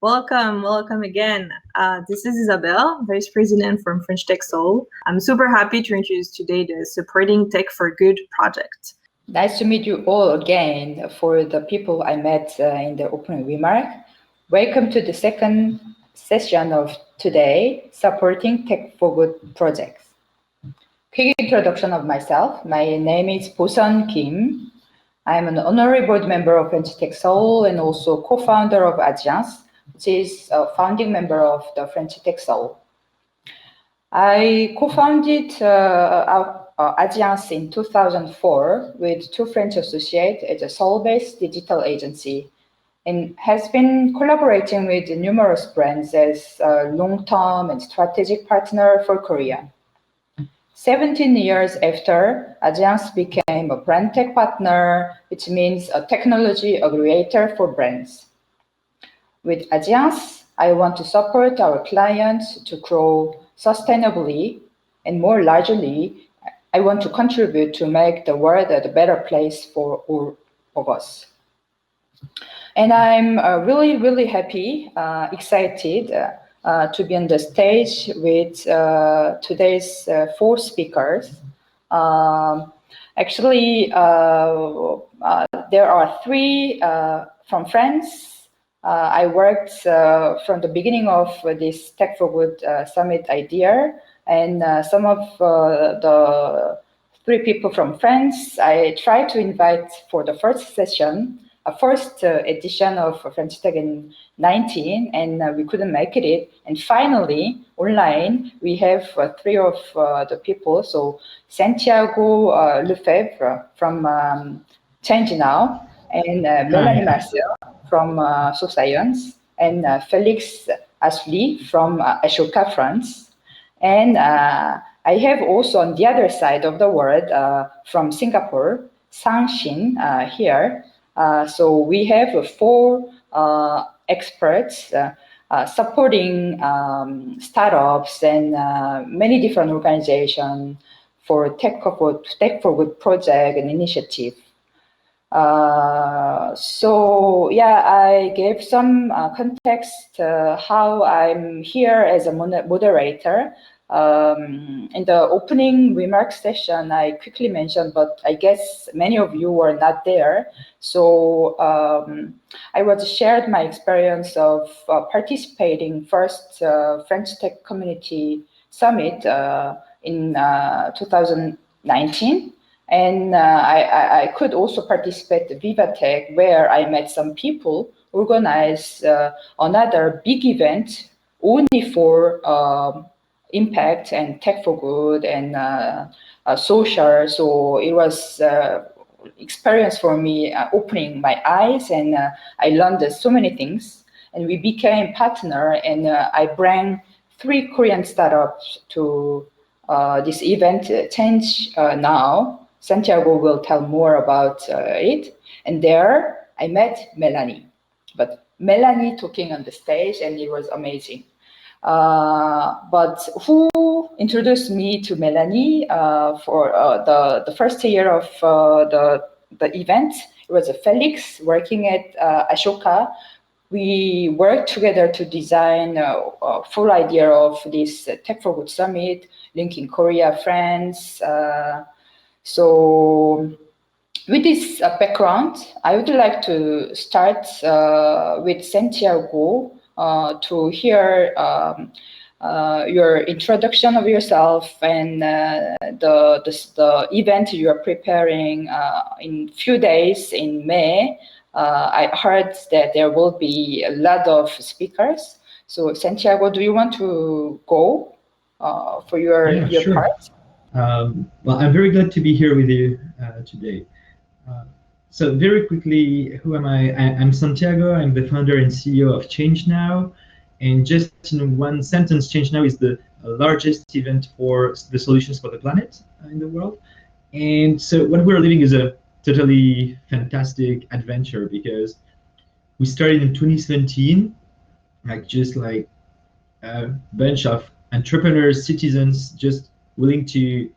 Welcome again. This is Isabelle, Vice President from French Tech Seoul. I'm super happy to introduce today the Supporting Tech for Good project. Nice to meet you all again. For the people I met in the opening remark, welcome to the second session of today, Supporting Tech for Good projects. Quick introduction of myself. My name is Bosun Kim. I'm an honorary board member of French Tech Seoul and also co-founder of ASIANCE, which is a founding member of the French Tech Seoul. I co-founded ASIANCE in 2004 with two French associates as a Seoul-based digital agency and has been collaborating with numerous brands as a long-term and strategic partner for Korea. 17 years after, ASIANCE became a brand tech partner, which means a technology aggregator for brands. With ASIANCE, I want to support our clients to grow sustainably, and more largely, I want to contribute to make the world a better place for all of us. And I'm really happy, excited to be on the stage with today's four speakers. Actually, there are three from France. I worked from the beginning of this Tech for Good Summit idea, and some of the three people from France I tried to invite for the first session, first edition of French Tech in 19, and we couldn't make it. And finally, online, we have three of the people. So Santiago LEFEBVRE from ChangeNOW, and Mélanie MARCEL from SoScience, and Félix ASSOULY from Ashoka, France. And I have also on the other side of the world from Singapore, SHIN here. So we have four experts supporting startups and many different organizations for Tech for Good project and initiative. So yeah, I gave some context how I'm here as a moderator. In the opening remarks session, I quickly mentioned, but I guess many of you were not there. So I was shared my experience of participating first French Tech Community Summit in 2019. And I could also participate in Viva Tech, where I met some people, organize another big event only for impact and tech for good and social. So it was experience for me opening my eyes, and I learned so many things. And we became partner, and I bring 3 Korean startups to this event, ChangeNOW. Santiago will tell more about it. And there I met Mélanie. But Mélanie talking on the stage, and it was amazing. But who introduced me to Mélanie for the first year of the event? It was Félix working at Ashoka. We worked together to design a full idea of this Tech for Good Summit, linking Korea, France. So with this background, I would like to start with Santiago to hear your introduction of yourself and the event you are preparing in few days in May. I heard that there will be a lot of speakers. So Santiago, do you want to go for your sure. part? Well, I'm very glad to be here with you today. So very quickly, who am I? I'm Santiago. I'm the founder and CEO of ChangeNOW. And just in one sentence, ChangeNOW is the largest event for the solutions for the planet in the world. And so what we're living is a totally fantastic adventure, because we started in 2017, just like a bunch of entrepreneurs, citizens, just willing to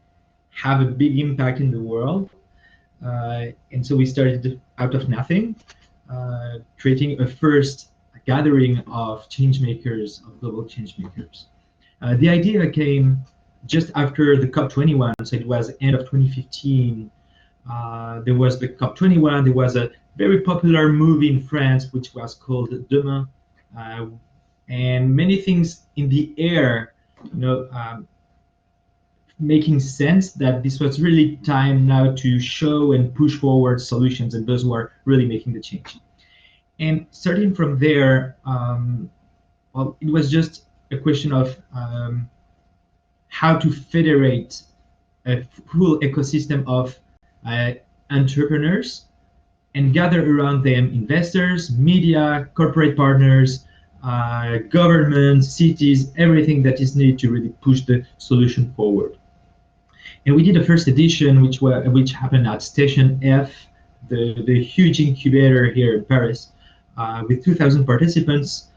have a big impact in the world. And so we started out of nothing, creating a first gathering of change makers, of global change makers. The idea came just after the COP21, so it was end of 2015. There was the COP21. There was a very popular movie in France which was called Demain, and many things in the air, making sense that this was really time now to show and push forward solutions and those who are really making the change. And starting from there, well, it was just a question of how to federate a full ecosystem of entrepreneurs and gather around them investors, media, corporate partners, governments, cities, everything that is needed to really push the solution forward. And we did a first edition, which happened at Station F, the huge incubator here in Paris, with 2,000 participants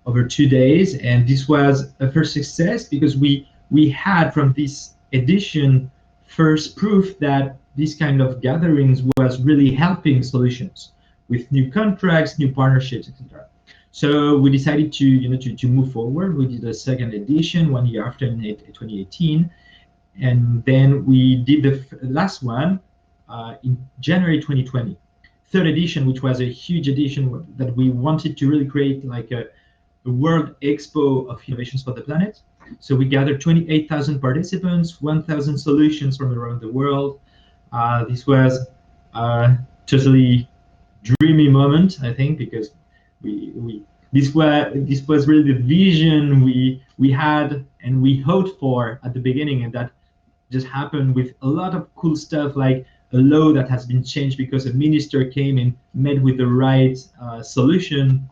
over 2 days. And this was a first success because we had from this edition first proof that this kind of gatherings was really helping solutions with new contracts, new partnerships, etc. So we decided to move forward. We did a second edition 1 year after in 2018. And then we did the last one in January 2020, third edition, which was a huge edition that we wanted to really create like a World Expo of innovations for the planet. So we gathered 28,000 participants, 1,000 solutions from around the world. This was a totally dreamy moment, I think, because this was really the vision we had and we hoped for at the beginning, and that just happened with a lot of cool stuff, like a law that has been changed because a minister came and met with the right solution.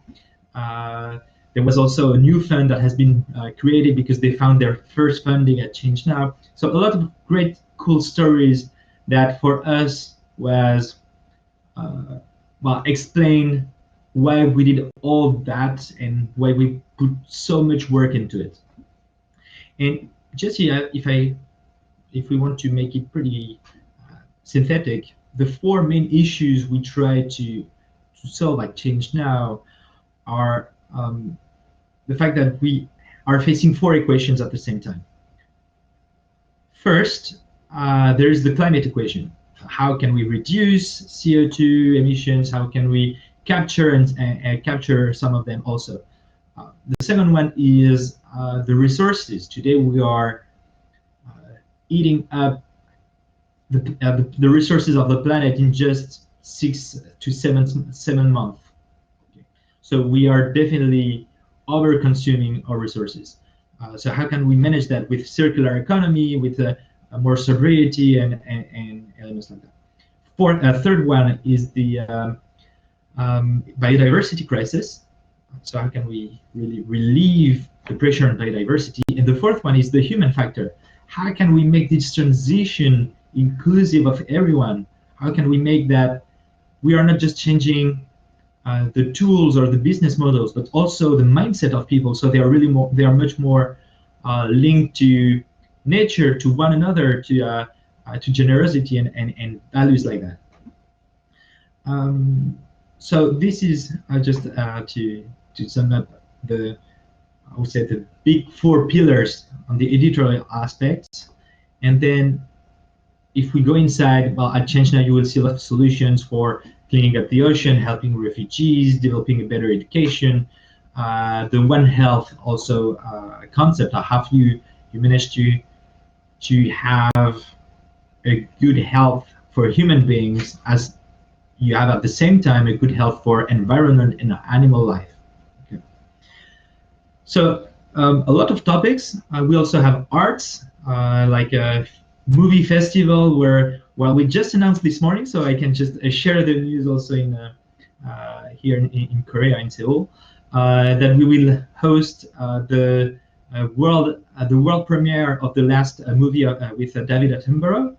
There was also a new fund that has been created because they found their first funding at ChangeNOW. So a lot of great, cool stories that for us was, well, explain why we did all that and why we put so much work into it. And just here, if we want to make it pretty synthetic, the 4 main issues we try to solve at ChangeNOW are the fact that we are facing 4 equations at the same time. First, there is the climate equation. How can we reduce CO2 emissions? How can we capture and capture some of them also? The second one is the resources. Today we are eating up the resources of the planet in just 6 to 7 months. Okay. So we are definitely over-consuming our resources. So how can we manage that with circular economy, with a more sobriety and elements like that? Third one is the biodiversity crisis. So how can we really relieve the pressure on biodiversity? And the fourth one is the human factor. How can we make this transition inclusive of everyone? How can we make that we are not just changing the tools or the business models, but also the mindset of people? So they are much more linked to nature, to one another, to generosity and values like that. So this is just to sum up I would say the big 4 pillars on the editorial aspects. And then if we go inside, well, at ChangeNOW you will see a lot of solutions for cleaning up the ocean, helping refugees, developing a better education, the One Health also concept. How you manage to have a good health for human beings as you have at the same time a good health for environment and animal life. Okay. So a lot of topics. We also have arts, like a movie festival where, well, we just announced this morning, so I can just share the news also in here in Korea, in Seoul, that we will host the world premiere of the last movie with David Attenborough.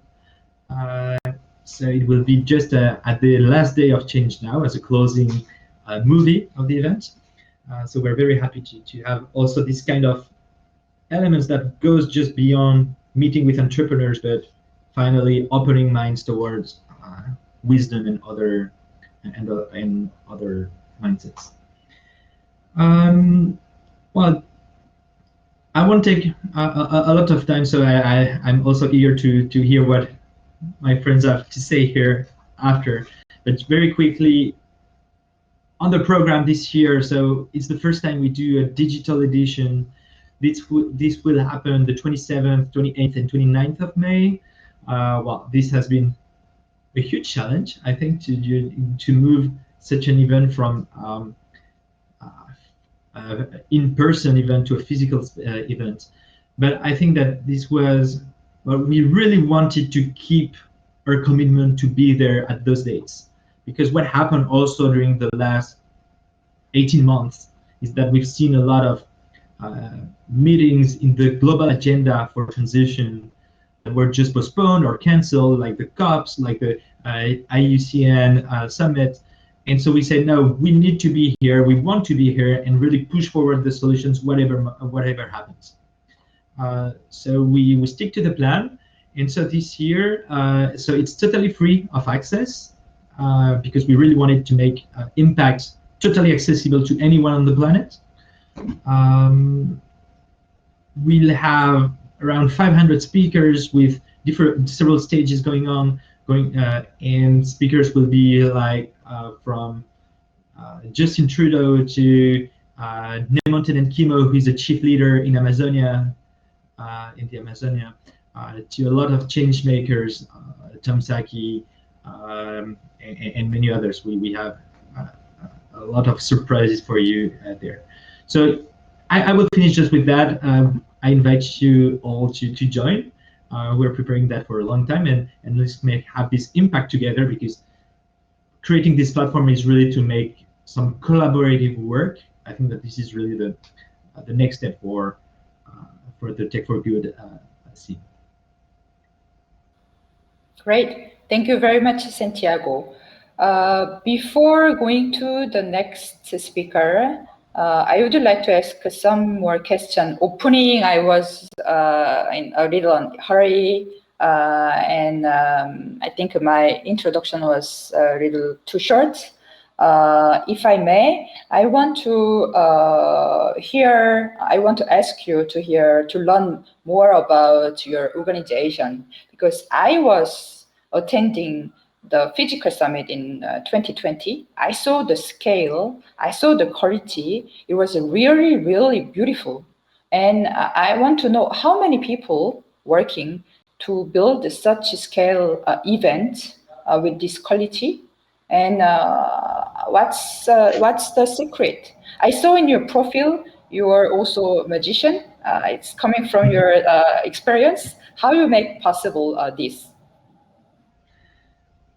So it will be just at the last day of ChangeNOW as a closing movie of the event. So we're very happy to have also this kind of elements that goes just beyond meeting with entrepreneurs, but finally opening minds towards wisdom and other mindsets. Well, I won't take a lot of time, so I'm also eager to hear what my friends have to say here after. But very quickly, on the program this year, so it's the first time we do a digital edition. This will happen the 27th, 28th, and 29th of May. Well, this has been a huge challenge, I think, to move such an event from in-person event to a physical event. But I think that this was, well, we really wanted to keep our commitment to be there at those dates. Because what happened also during the last 18 months is that we've seen a lot of meetings in the global agenda for transition that were just postponed or canceled, like the COPs, like the IUCN summit. And so we said, no, we need to be here, we want to be here, and really push forward the solutions, whatever happens. So we stick to the plan. And so this year, so it's totally free of access, because we really wanted to make impact totally accessible to anyone on the planet. We'll have around 500 speakers with several stages going on, and speakers will be like from Justin Trudeau to Nemonten and Kimo, who is a chief leader in Amazonia, to a lot of change makers, Tom Saki, and many others. We have a lot of surprises for you there. So I will finish just with that. I invite you all to join. We're preparing that for a long time, and let's have this impact together, because creating this platform is really to make some collaborative work. I think that this is really the next step for the Tech4Good scene. Great. Thank you very much, Santiago. Before going to the next speaker, I would like to ask some more questions. Opening, I was in a little hurry, and I think my introduction was a little too short. If I may, I want to ask you to learn more about your organization, because I was attending the physical summit in 2020. I saw the scale, I saw the quality. It was really, really beautiful. And I want to know how many people working to build such a scale event with this quality, and what's the secret? I saw in your profile you are also a magician. It's coming from your experience. How you make possible this?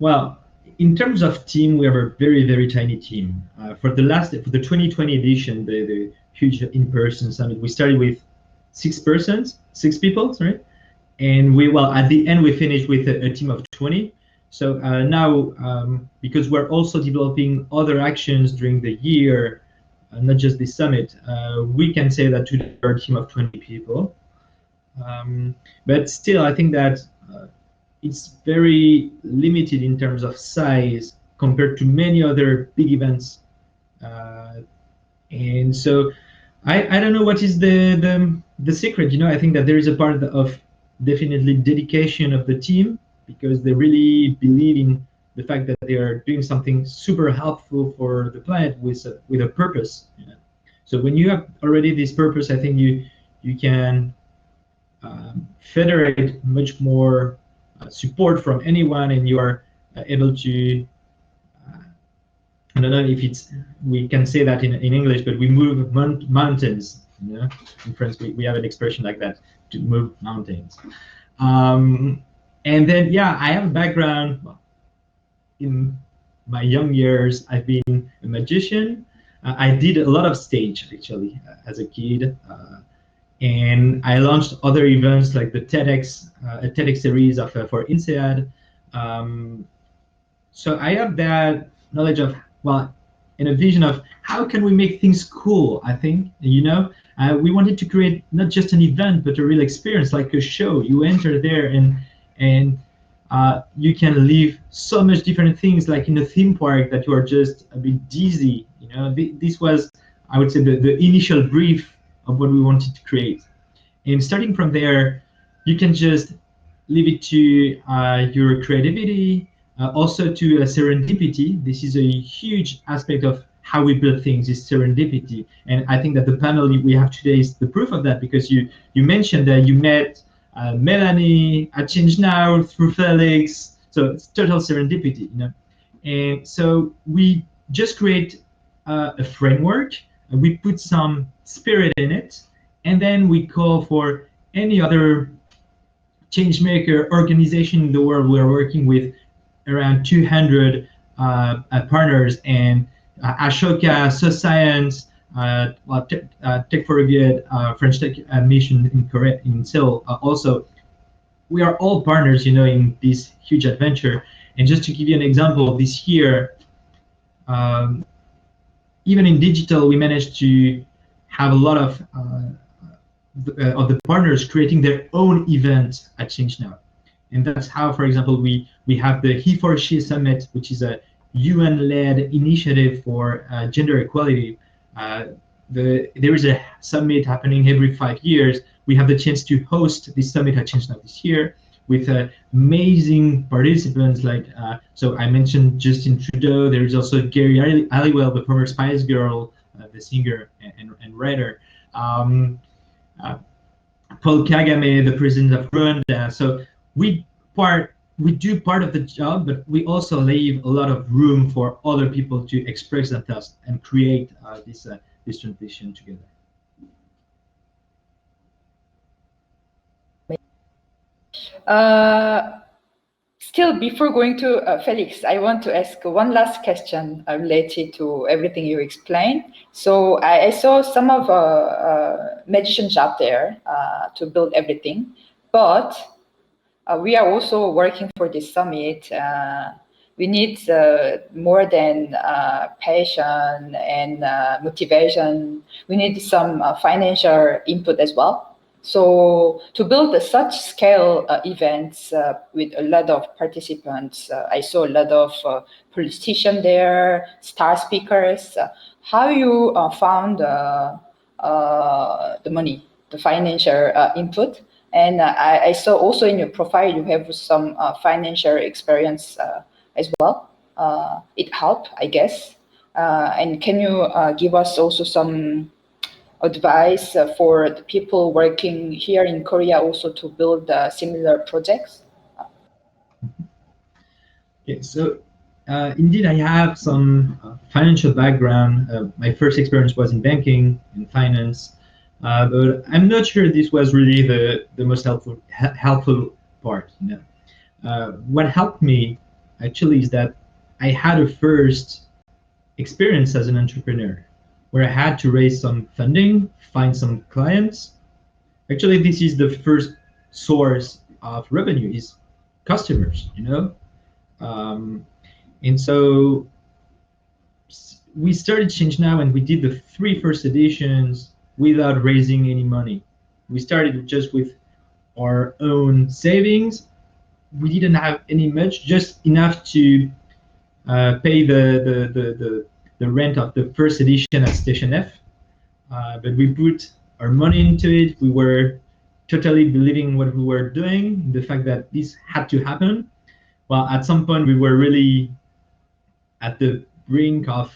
Well, in terms of team, we have a very, very tiny team. For the 2020 edition, the huge in-person summit, we started with 6 people, sorry, and at the end we finished with a team of 20. So now, because we're also developing other actions during the year, not just this summit, we can say that today we're a team of 20 people. But still, I think that it's very limited in terms of size compared to many other big events. And so I don't know what is the secret. You know, I think that there is a part of definitely dedication of the team, because they really believe in the fact that they are doing something super helpful for the planet with a purpose. You know? So when you have already this purpose, I think you can federate much more support from anyone, and you are able to. I don't know if we can say that in English, but we move mountains. You know, in France we have an expression like that, to move mountains. And then, yeah, I have a background. In my young years, I've been a magician. I did a lot of stage, actually, as a kid. And I launched other events like the TEDx, a TEDx series for INSEAD. So I have that knowledge of, and a vision of how can we make things cool, I think, you know. We wanted to create not just an event, but a real experience, like a show. You enter there and you can live so much different things, like in a theme park, that you are just a bit dizzy. You know, this was I would say, the initial brief of what we wanted to create. And starting from there, you can just leave it to your creativity, also to serendipity. This is a huge aspect of how we build things, is serendipity. And I think that the panel we have today is the proof of that, because you mentioned that you met Mélanie at ChangeNOW through Félix. So it's total serendipity, you know. And so we just create a framework, and we put some spirit in it, and then we call for any other changemaker organization in the world. We're working with around 200 partners, and Ashoka, SoScience, Tech4Good, French Tech mission in Seoul. Also, we are all partners, you know, in this huge adventure. And just to give you an example, this year, even in digital, we managed to have a lot of the partners creating their own event at ChangeNOW. And that's how, for example, we have the He4She Summit, which is a UN-led initiative for gender equality. There is a summit happening every 5 years. We have the chance to host this summit at ChangeNOW this year with amazing participants like, so I mentioned Justin Trudeau. There is also Gary Halliwell, the former Spice Girl, the singer and writer. Paul Kagame, the president of Rwanda. So we do part of the job, but we also leave a lot of room for other people to express themselves and create this transition together. Still, before going to Félix, I want to ask one last question related to everything you explained. So I saw some of magician job there to build everything, but we are also working for this summit. We need more than passion and motivation. We need some financial input as well. So to build such scale events with a lot of participants, I saw a lot of politicians there, star speakers. How you found the money, the financial input? And I saw also in your profile you have some financial experience as well. It helped, I guess. And can you give us also some advice for the people working here in Korea also to build similar projects? Okay, so indeed I have some financial background. My first experience was in banking and finance, but I'm not sure this was really the most helpful part. You know? What helped me actually is that I had a first experience as an entrepreneur, where I had to raise some funding, find some clients. Actually, this is the first source of revenue, is customers, you know? And so we started ChangeNOW, and we did the 3 first editions without raising any money. We started just with our own savings. We didn't have any much, just enough to pay the rent of the first edition at Station F. But we put our money into it. We were totally believing what we were doing, the fact that this had to happen. Well, at some point we were really at the brink of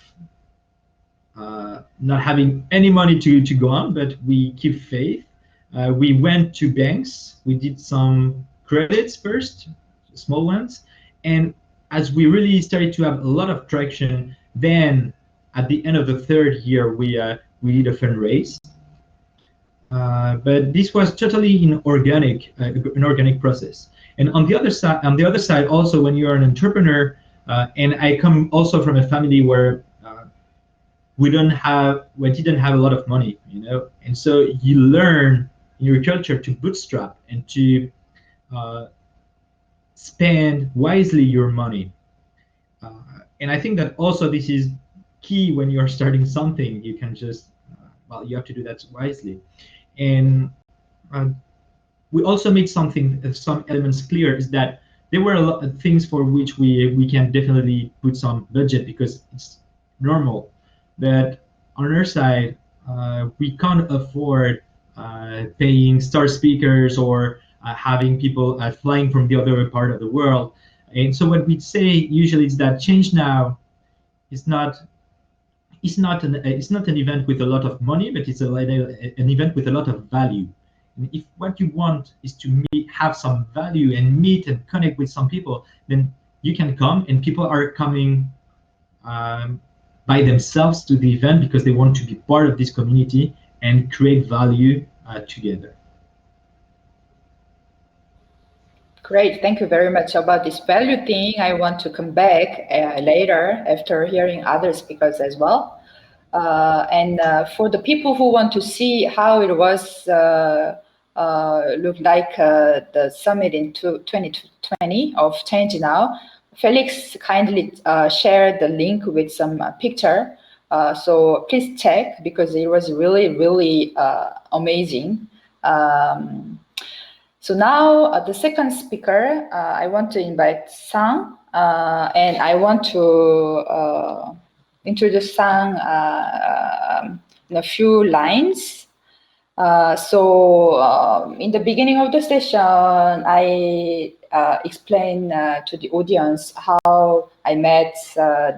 not having any money to go on, but we keep faith. We went to banks. We did some credits first, small ones, and as we really started to have a lot of traction, then at the end of the 3rd year, we did a fundraise. But this was totally an organic process. And on the other side, also when you are an entrepreneur, and I come also from a family where we didn't have a lot of money, you know, and so you learn in your culture to bootstrap and to spend wisely your money. And I think that also this is key when you're starting something. You can just, well, you have to do that wisely. And we also made some elements clear, is that there were a lot of things for which we can definitely put some budget because it's normal. But on our side, we can't afford paying star speakers or having people flying from the other part of the world. And so what we'd say usually is that ChangeNOW is not it's not an event with a lot of money, but it's an event with a lot of value. And if what you want is to have some value and meet and connect with some people, then you can come, and people are coming by themselves to the event because they want to be part of this community and create value together. Great, thank you very much. About this value thing, I want to come back later after hearing other speakers as well. For the people who want to see how it was looked like the summit in 2020 of ChangeNOW, Felix kindly shared the link with some picture. So please check, because it was really, really amazing. So now the second speaker, I want to invite Sang, and I want to introduce Sang in a few lines. In the beginning of the session, I explained to the audience how I met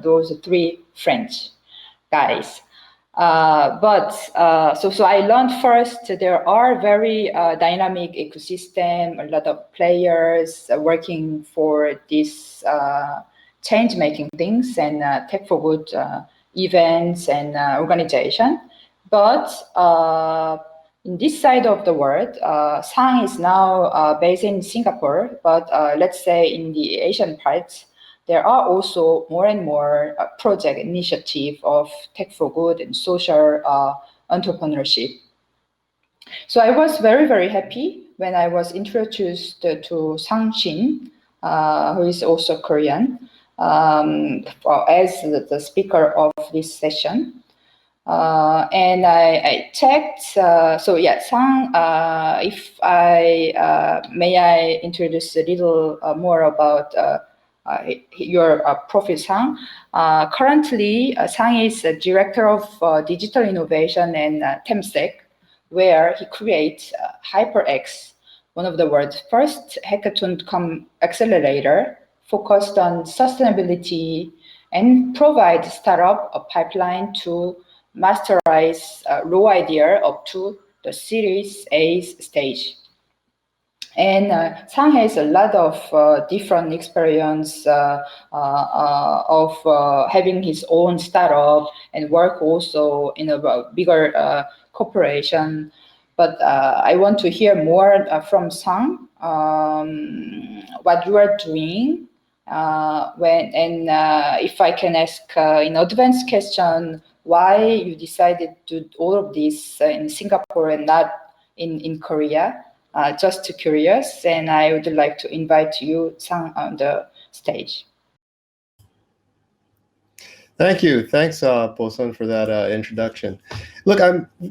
those three French guys. So I learned first there are very dynamic ecosystem, a lot of players working for this change-making things and Tech4Good events and organization. But in this side of the world, Sang is now based in Singapore, but let's say in the Asian parts, there are also more and more project initiative of Tech4Good and social entrepreneurship. So I was very, very happy when I was introduced to Sang Shin, who is also Korean, as the speaker of this session. And I checked, so yeah, Sang, if may I introduce a little more about your profile, Sang. Currently, Sang is a director of digital innovation in Temasek, where he creates HyperX, one of the world's first hackathon accelerator focused on sustainability, and provide startup a pipeline to masterize raw idea up to the Series A stage. And Sang has a lot of different experience of having his own startup and work also in a bigger corporation. But I want to hear more from Sang, what you are doing, if I can ask in advance question, why you decided to do all of this in Singapore and not in Korea. Just curious, and I would like to invite you, Sang, on the stage. Thank you. Thanks, Bosun, for that introduction. Look,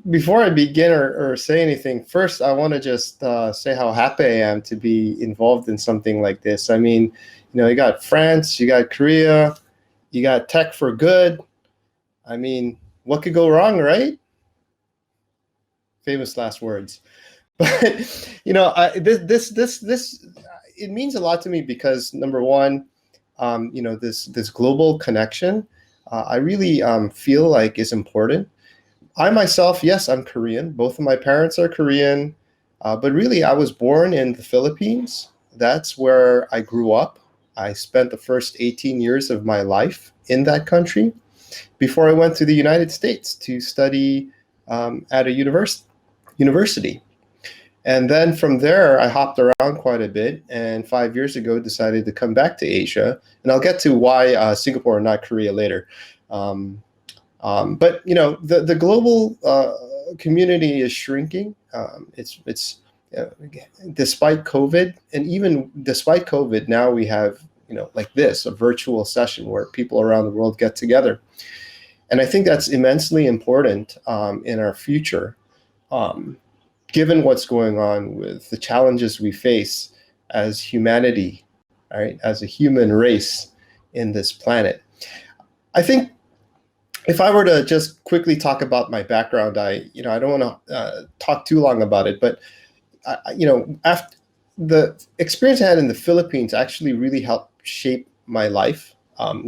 before I begin or say anything, first I want to just say how happy I am to be involved in something like this. I mean, you know, you got France, you got Korea, you got Tech4Good. I mean, what could go wrong, right? Famous last words. But you know, this it means a lot to me because number one, you know, this global connection, I really feel like is important. I myself, yes, I'm Korean. Both of my parents are Korean, but really I was born in the Philippines. That's where I grew up. I spent the first 18 years of my life in that country before I went to the United States to study at a university. And then from there, I hopped around quite a bit, and 5 years ago decided to come back to Asia. And I'll get to why Singapore and not Korea later. But you know, the global community is shrinking. It's despite COVID, and even despite COVID, now we have, you know, like this, a virtual session where people around the world get together. And I think that's immensely important in our future. Given what's going on with the challenges we face as humanity, right, as a human race in this planet. I think if I were to just quickly talk about my background, I don't want to talk too long about it, but after the experience I had in the Philippines actually really helped shape my life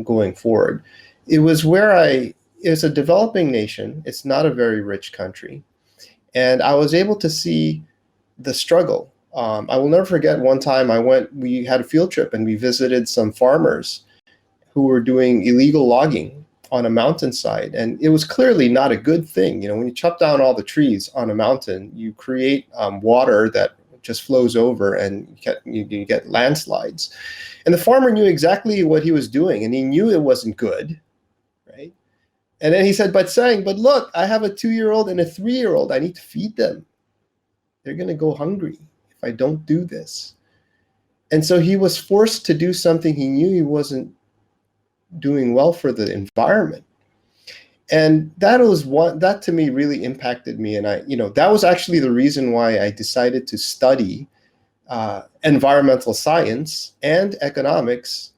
going forward. It's a developing nation. It's not a very rich country. And I was able to see the struggle. I will never forget one time we had a field trip and we visited some farmers who were doing illegal logging on a mountainside. And it was clearly not a good thing. When you chop down all the trees on a mountain, you create water that just flows over and you get landslides. And the farmer knew exactly what he was doing, and he knew it wasn't good, right? And then he said, but look, I have a 2-year-old and a 3-year-old. I need to feed them. They're going to go hungry if I don't do this. And so he was forced to do something he knew he wasn't doing well for the environment. And that to me really impacted me. And that was actually the reason why I decided to study environmental science and economics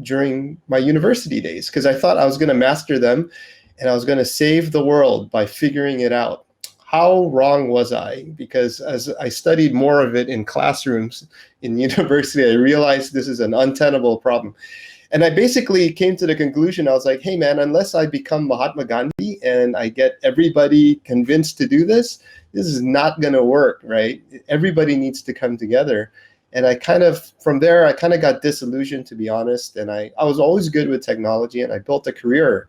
during my university days, because I thought I was going to master them and I was going to save the world by figuring it out. How wrong was I? Because as I studied more of it in classrooms in university, I realized this is an untenable problem. And I basically came to the conclusion, I was like, hey man, unless I become Mahatma Gandhi and I get everybody convinced to do this is not going to work, right? Everybody needs to come together. And from there, I kind of got disillusioned, to be honest. And I was always good with technology, and I built a career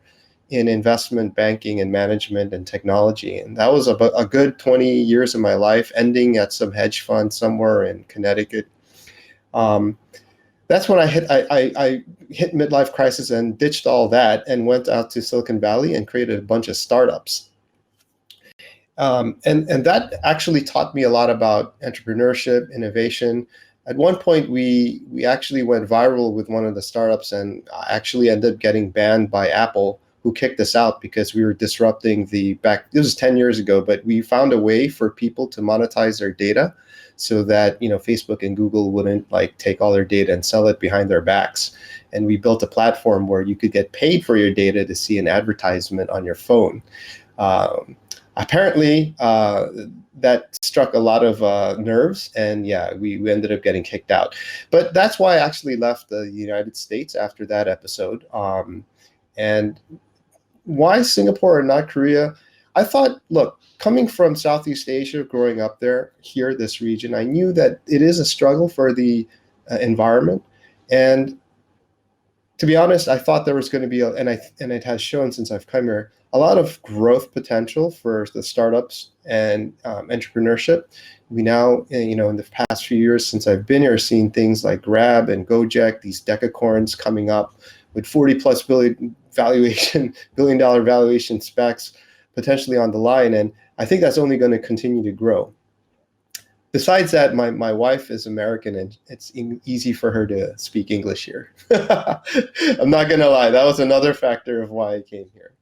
in investment banking and management and technology. And that was about a good 20 years of my life, ending at some hedge fund somewhere in Connecticut. That's when I hit midlife crisis and ditched all that and went out to Silicon Valley and created a bunch of startups. And that actually taught me a lot about entrepreneurship, innovation. At one point, we actually went viral with one of the startups and actually ended up getting banned by Apple, who kicked us out because we were disrupting this was 10 years ago, but we found a way for people to monetize their data so that Facebook and Google wouldn't take all their data and sell it behind their backs. And we built a platform where you could get paid for your data to see an advertisement on your phone. Apparently, that struck a lot of nerves, and yeah, we ended up getting kicked out. But that's why I actually left the United States after that episode. And why Singapore and not Korea? I thought, look, coming from Southeast Asia, growing up this region, I knew that it is a struggle for the environment. And to be honest, I thought there was going to be, and it has shown since I've come here, a lot of growth potential for the startups and entrepreneurship. We now, in the past few years since I've been here, seen things like Grab and Gojek, these decacorns coming up with 40+ billion dollar valuation specs potentially on the line. And I think that's only going to continue to grow. Besides that, my wife is American, and it's easy for her to speak English here. I'm not going to lie. That was another factor of why I came here.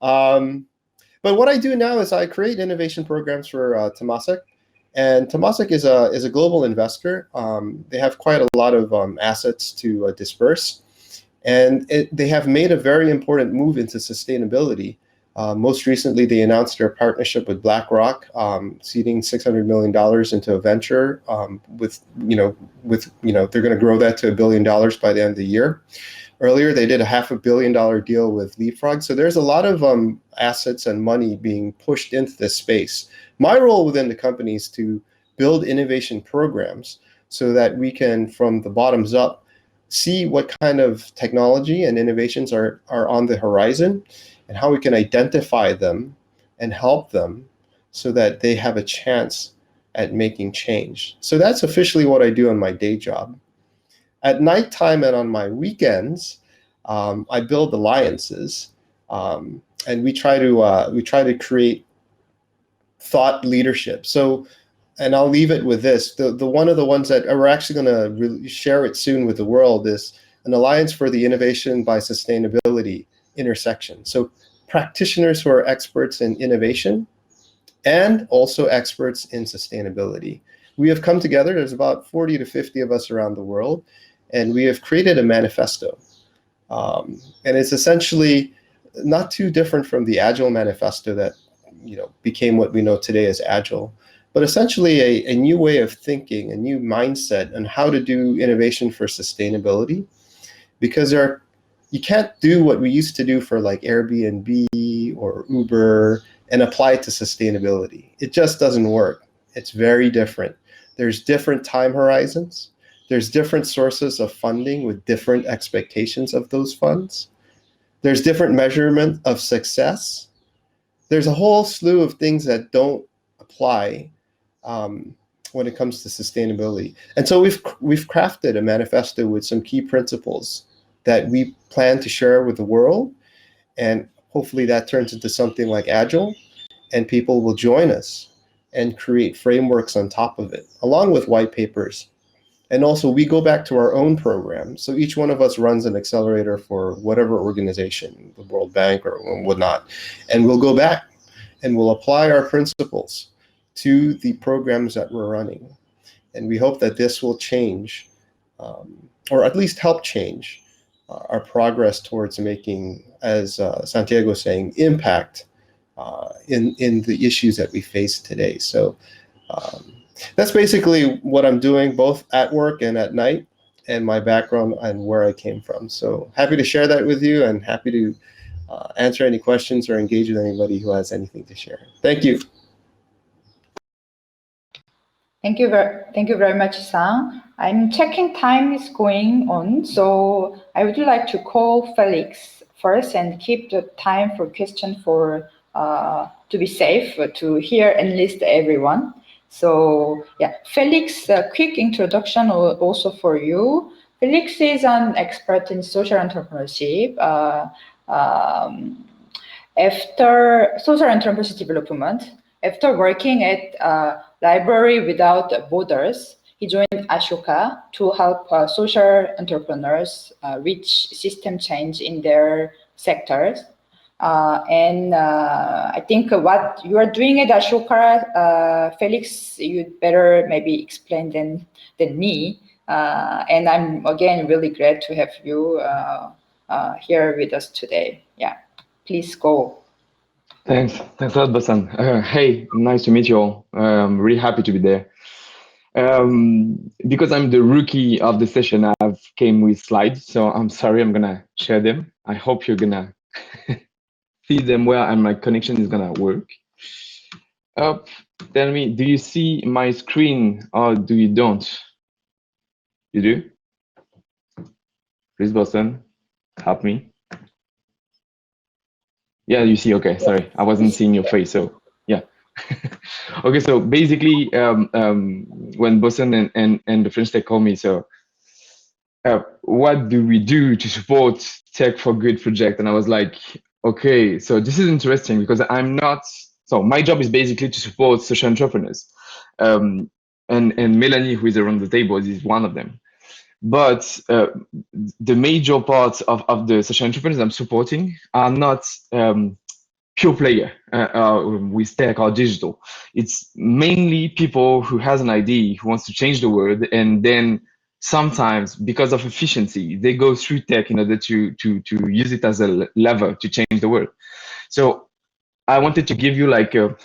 But what I do now is I create innovation programs for Temasek. And Temasek is a global investor. They have quite a lot of assets to disperse. And they have made a very important move into sustainability. Most recently, they announced their partnership with BlackRock, seeding $600 million into a venture. They're going to grow that to $1 billion by the end of the year. Earlier, they did a $500 million deal with Leapfrog. So there's a lot of assets and money being pushed into this space. My role within the company is to build innovation programs so that we can, from the bottoms up, see what kind of technology and innovations are on the horizon and how we can identify them and help them so that they have a chance at making change. So that's officially what I do on my day job. At nighttime and on my weekends, I build alliances, and we try to create thought leadership. So, and I'll leave it with this: the one of the ones that we're actually going to really share it soon with the world is an alliance for the innovation by sustainability intersection. So, practitioners who are experts in innovation and also experts in sustainability. We have come together. There's about 40 to 50 of us around the world. And we have created a manifesto. And it's essentially not too different from the Agile manifesto that became what we know today as Agile, but essentially a new way of thinking, a new mindset on how to do innovation for sustainability, because you can't do what we used to do for like Airbnb or Uber and apply it to sustainability. It just doesn't work. It's very different. There's different time horizons. There's different sources of funding with different expectations of those funds. There's different measurement of success. There's a whole slew of things that don't apply when it comes to sustainability. And so we've crafted a manifesto with some key principles that we plan to share with the world. And hopefully that turns into something like Agile, and people will join us and create frameworks on top of it, along with white papers. And also we go back to our own program. So each one of us runs an accelerator for whatever organization, the World Bank or whatnot. And we'll go back and we'll apply our principles to the programs that we're running. And we hope that this will change, or at least help change our progress towards making, as Santiago was saying, impact in the issues that we face today. So that's basically what I'm doing, both at work and at night, and my background and where I came from. So happy to share that with you, and happy to answer any questions or engage with anybody who has anything to share. Thank you. Thank you very much, Sang. I'm checking time is going on, so I would like to call Felix first and keep the time for question for to be safe, to hear and list everyone. So yeah, Felix, a quick introduction also for you. Felix is an expert in social entrepreneurship. After social entrepreneurship development, after working at Library Without Borders, he joined Ashoka to help social entrepreneurs reach system change in their sectors. And I think what you are doing at Ashoka, Felix, you'd better maybe explain than me. And I'm again really glad to have you here with us today. Yeah, please go. Thanks a lot, Bosun. Hey, nice to meet you all. I'm really happy to be there. Because I'm the rookie of the session, I've came with slides, so I'm sorry, I'm gonna share them. I hope you're gonna see them well and my connection is gonna work. Tell me, do you see my screen or do you don't? You do? Please, Bosun, help me. Yeah, you see, okay, sorry, I wasn't seeing your face, so yeah. Okay, so basically, when Bosun and the French Tech called me, so what do we do to support Tech4Good project? And I was like, okay, so this is interesting because I'm not, so my job is basically to support social entrepreneurs. And Mélanie, who is around the table, is one of them. But the major parts of the social entrepreneurs I'm supporting are not pure player with tech or digital. It's mainly people who has an idea, who wants to change the world, and then sometimes because of efficiency, they go through tech in order to use it as a lever to change the world. So I wanted to give you like a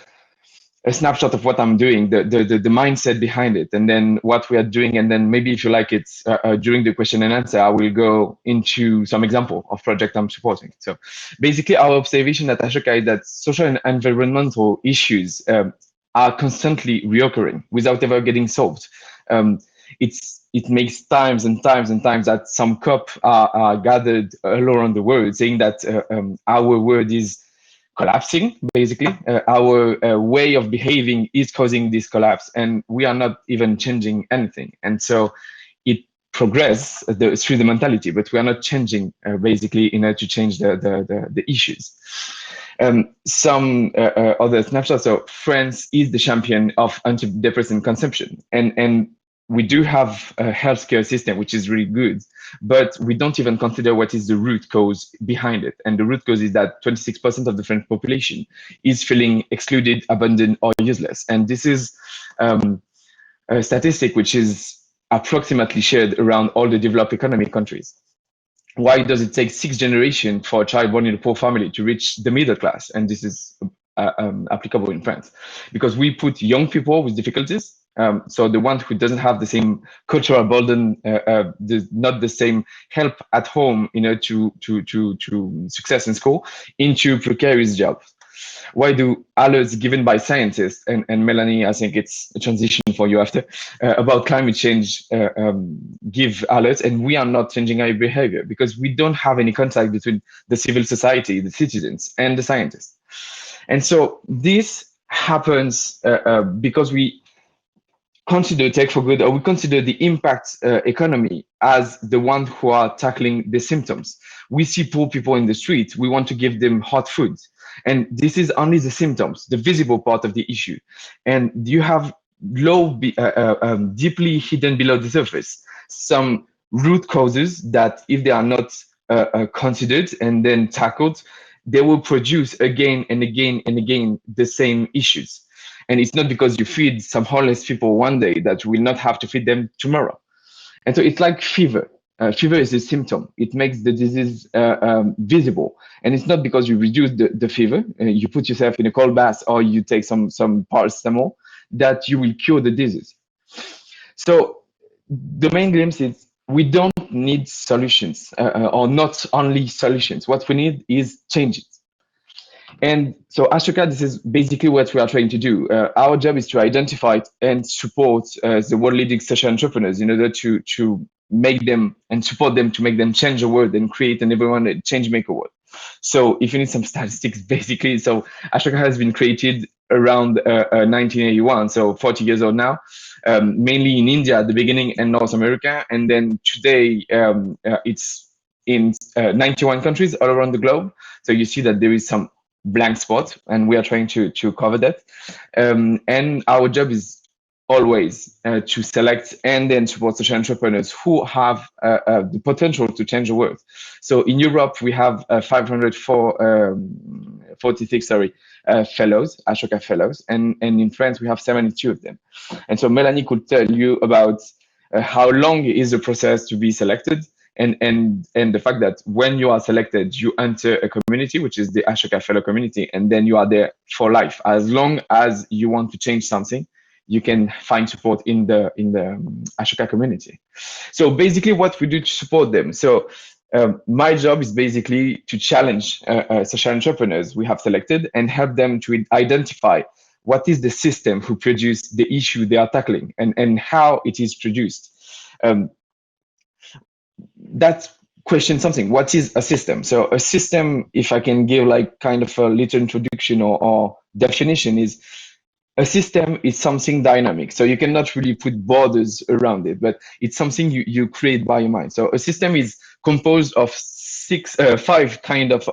snapshot of what I'm doing, the mindset behind it, and then what we are doing. And then maybe if you like it, during the question and answer, I will go into some example of project I'm supporting. So basically our observation at Ashoka is that social and environmental issues are constantly reoccurring without ever getting solved. It makes times and times and times that some COP are gathered all around the world saying that our world is collapsing, basically. Our way of behaving is causing this collapse, and we are not even changing anything. And so it progresses through the mentality, but we are not changing basically in order to change the issues. Some other snapshots. So France is the champion of antidepressant consumption, and we do have a healthcare system which is really good, but we don't even consider what is the root cause behind it. And the root cause is that 26% of the French population is feeling excluded, abandoned, or useless. And this is a statistic which is approximately shared around all the developed economic countries. why does it take 6 generations for a child born in a poor family to reach the middle class? And this is applicable in France, because we put young people with difficulties. So the one who doesn't have the same cultural burden, not the same help at home, to success in school, into precarious jobs. Why do alerts given by scientists, and Mélanie, I think it's a transition for you after, about climate change give alerts, and we are not changing our behavior because we don't have any contact between the civil society, the citizens, and the scientists. And so this happens because we consider tech for good, or we consider the impact economy as the one who are tackling the symptoms. We see poor people in the street, we want to give them hot food. And this is only the symptoms, the visible part of the issue. And you have deeply hidden below the surface some root causes that, if they are not considered and then tackled, they will produce again and again and again the same issues. And it's not because you feed some homeless people one day that you will not have to feed them tomorrow. And so it's like fever. Fever is a symptom. It makes the disease visible. And it's not because you reduce the fever, you put yourself in a cold bath, or you take some paracetamol, that you will cure the disease. So the main glimpse is we don't need solutions, or not only solutions. What we need is changes. And so Ashoka, this is basically what we are trying to do. Our job is to identify and support the world leading social entrepreneurs in order to make them and support them to make them change the world and create an everyone a change maker world. So if you need some statistics, basically, so Ashoka has been created around 1981, so 40 years old now, mainly in India at the beginning and North America. And then today it's in 91 countries all around the globe. So you see that there is some blank spot, and we are trying to cover that. And our job is always to select and then support social entrepreneurs who have the potential to change the world. So in Europe, we have 546 fellows, Ashoka fellows, and in France, we have 72 of them. And so Mélanie could tell you about how long is the process to be selected, and the fact that when you are selected, you enter a community, which is the Ashoka Fellow community, and then you are there for life. As long as you want to change something, you can find support in the Ashoka community. So basically what we do to support them. So my job is basically to challenge social entrepreneurs we have selected and help them to identify what is the system who produced the issue they are tackling, and how it is produced. That question something. What is a system? So a system, if I can give like kind of a little introduction or definition, is a system is something dynamic. So you cannot really put borders around it, but it's something you create by your mind. So a system is composed of five kind of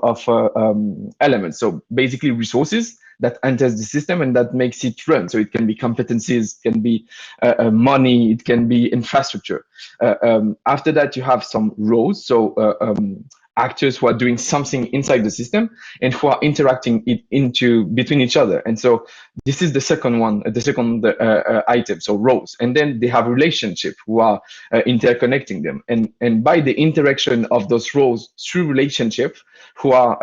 elements. So basically resources that enters the system and that makes it run. So it can be competencies, it can be money, it can be infrastructure. After that, you have some roles. So actors who are doing something inside the system and who are interacting between each other. And so this is the second one, the second item, so roles. And then they have relationship who are interconnecting them. And by the interaction of those roles through relationship, who are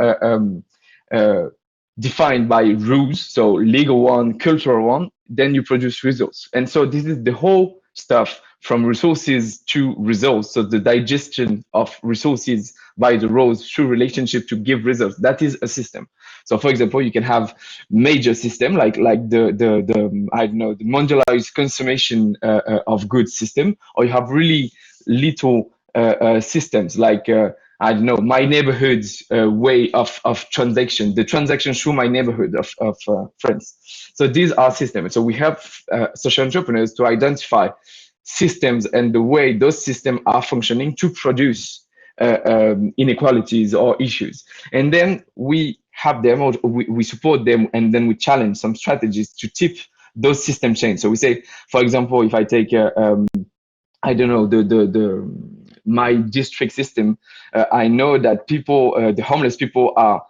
defined by rules, so legal one, cultural one, then you produce results. And so this is the whole stuff from resources to results. So the digestion of resources by the roles through relationship to give results. That is a system. So for example, you can have major system like the I don't know, the mondialized consummation of goods system, or you have really little systems like I don't know, my neighborhood's way of transaction, the transaction through my neighborhood of friends. So these are systems. So we help social entrepreneurs to identify systems and the way those systems are functioning to produce inequalities or issues. And then we have them, or we support them, and then we challenge some strategies to tip those system change. So we say, for example, if I take, I don't know, my district system, I know that people, the homeless people are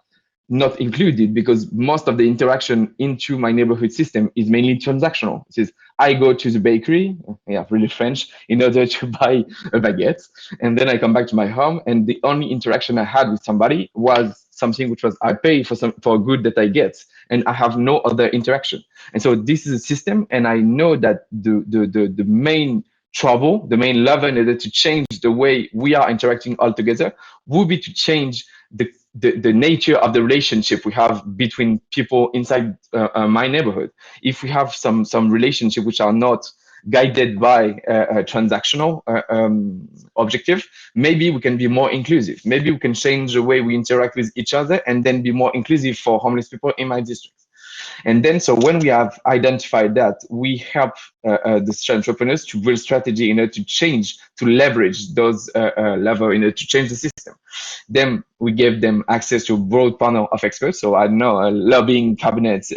not included because most of the interaction into my neighborhood system is mainly transactional. It says I go to the bakery, yeah, really French, in order to buy a baguette, and then I come back to my home, and the only interaction I had with somebody was something which was I pay for a good that I get, and I have no other interaction. And so this is a system, and I know that the main trouble, the main lever in order to change the way we are interacting all together would be to change the nature of the relationship we have between people inside my neighborhood. If we have some relationship which are not guided by a transactional objective, maybe we can be more inclusive. Maybe we can change the way we interact with each other and then be more inclusive for homeless people in my district. And then, so when we have identified that, we help the entrepreneurs to build strategy in order to change, to leverage those levers in order to change the system. Then we gave them access to a broad panel of experts. So I know lobbying cabinets,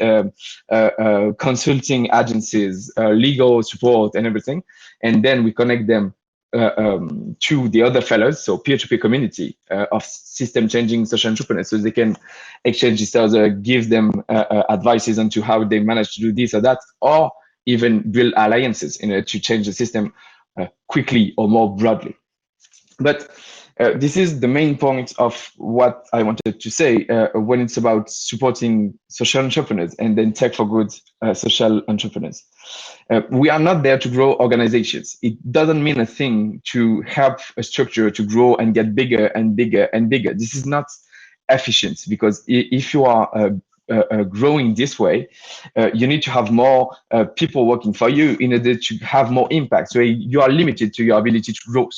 consulting agencies, legal support, and everything. And then we connect them to the other fellows, so peer-to-peer community of system-changing social entrepreneurs, so they can exchange each other, give them advices on to how they manage to do this or that, or even build alliances in order to change the system quickly or more broadly. But this is the main point of what I wanted to say when it's about supporting social entrepreneurs and then tech for good social entrepreneurs. We are not there to grow organizations. It doesn't mean a thing to help a structure to grow and get bigger and bigger and bigger. This is not efficient, because if you are growing this way, you need to have more people working for you in order to have more impact. So you are limited to your ability to grow.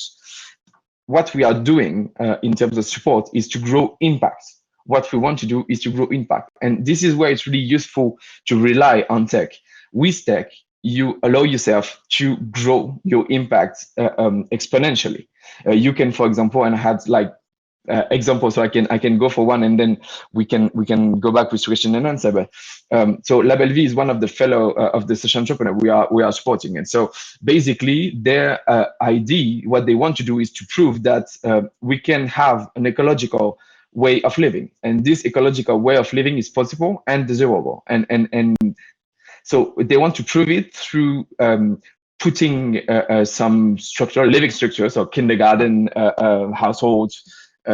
What we are doing in terms of support is to grow impact. What we want to do is to grow impact. And this is where it's really useful to rely on tech. With tech, you allow yourself to grow your impact exponentially. You can, for example, and I had like example, so I can go for one, and then we can go back with question and answer. But so Label V is one of the fellow of the social entrepreneur we are supporting, and so basically their idea, what they want to do is to prove that we can have an ecological way of living, and this ecological way of living is possible and desirable, and so they want to prove it through putting some structural living structures, so kindergarten, households, I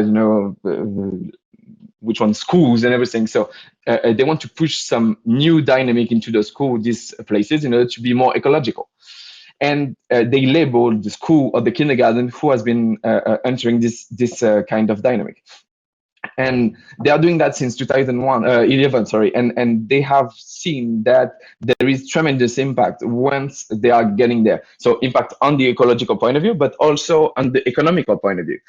don't know which one, schools and everything. So they want to push some new dynamic into these places in order to be more ecological. And they labeled the school or the kindergarten who has been entering this kind of dynamic. And they are doing that since 2011, and they have seen that there is tremendous impact once they are getting there. So impact on the ecological point of view, but also on the economical point of view.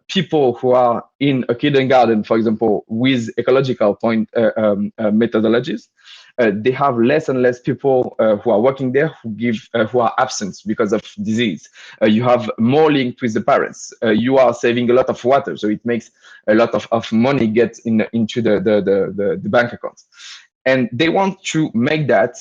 People who are in a kindergarten, for example, with ecological methodologies, they have less and less people who are working there who are absent because of disease. You have more linked with the parents. You are saving a lot of water, so it makes a lot of money get into the bank accounts. And they want to make that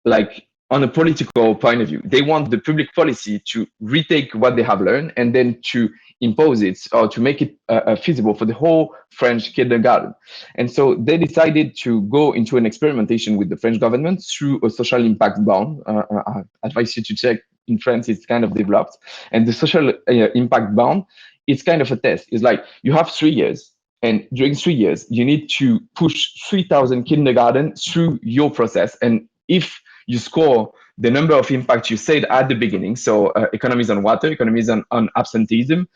like on a political point of view. They want the public policy to retake what they have learned and then to impose it or to make it feasible for the whole French kindergarten. And so they decided to go into an experimentation with the French government through a social impact bond. I advise you to check. In France, it's kind of developed. And the social impact bond, it's kind of a test. It's like you have 3 years. And during 3 years, you need to push 3,000 kindergarten through your process. And if you score the number of impact you said at the beginning, so economies on water, economies on absenteeism,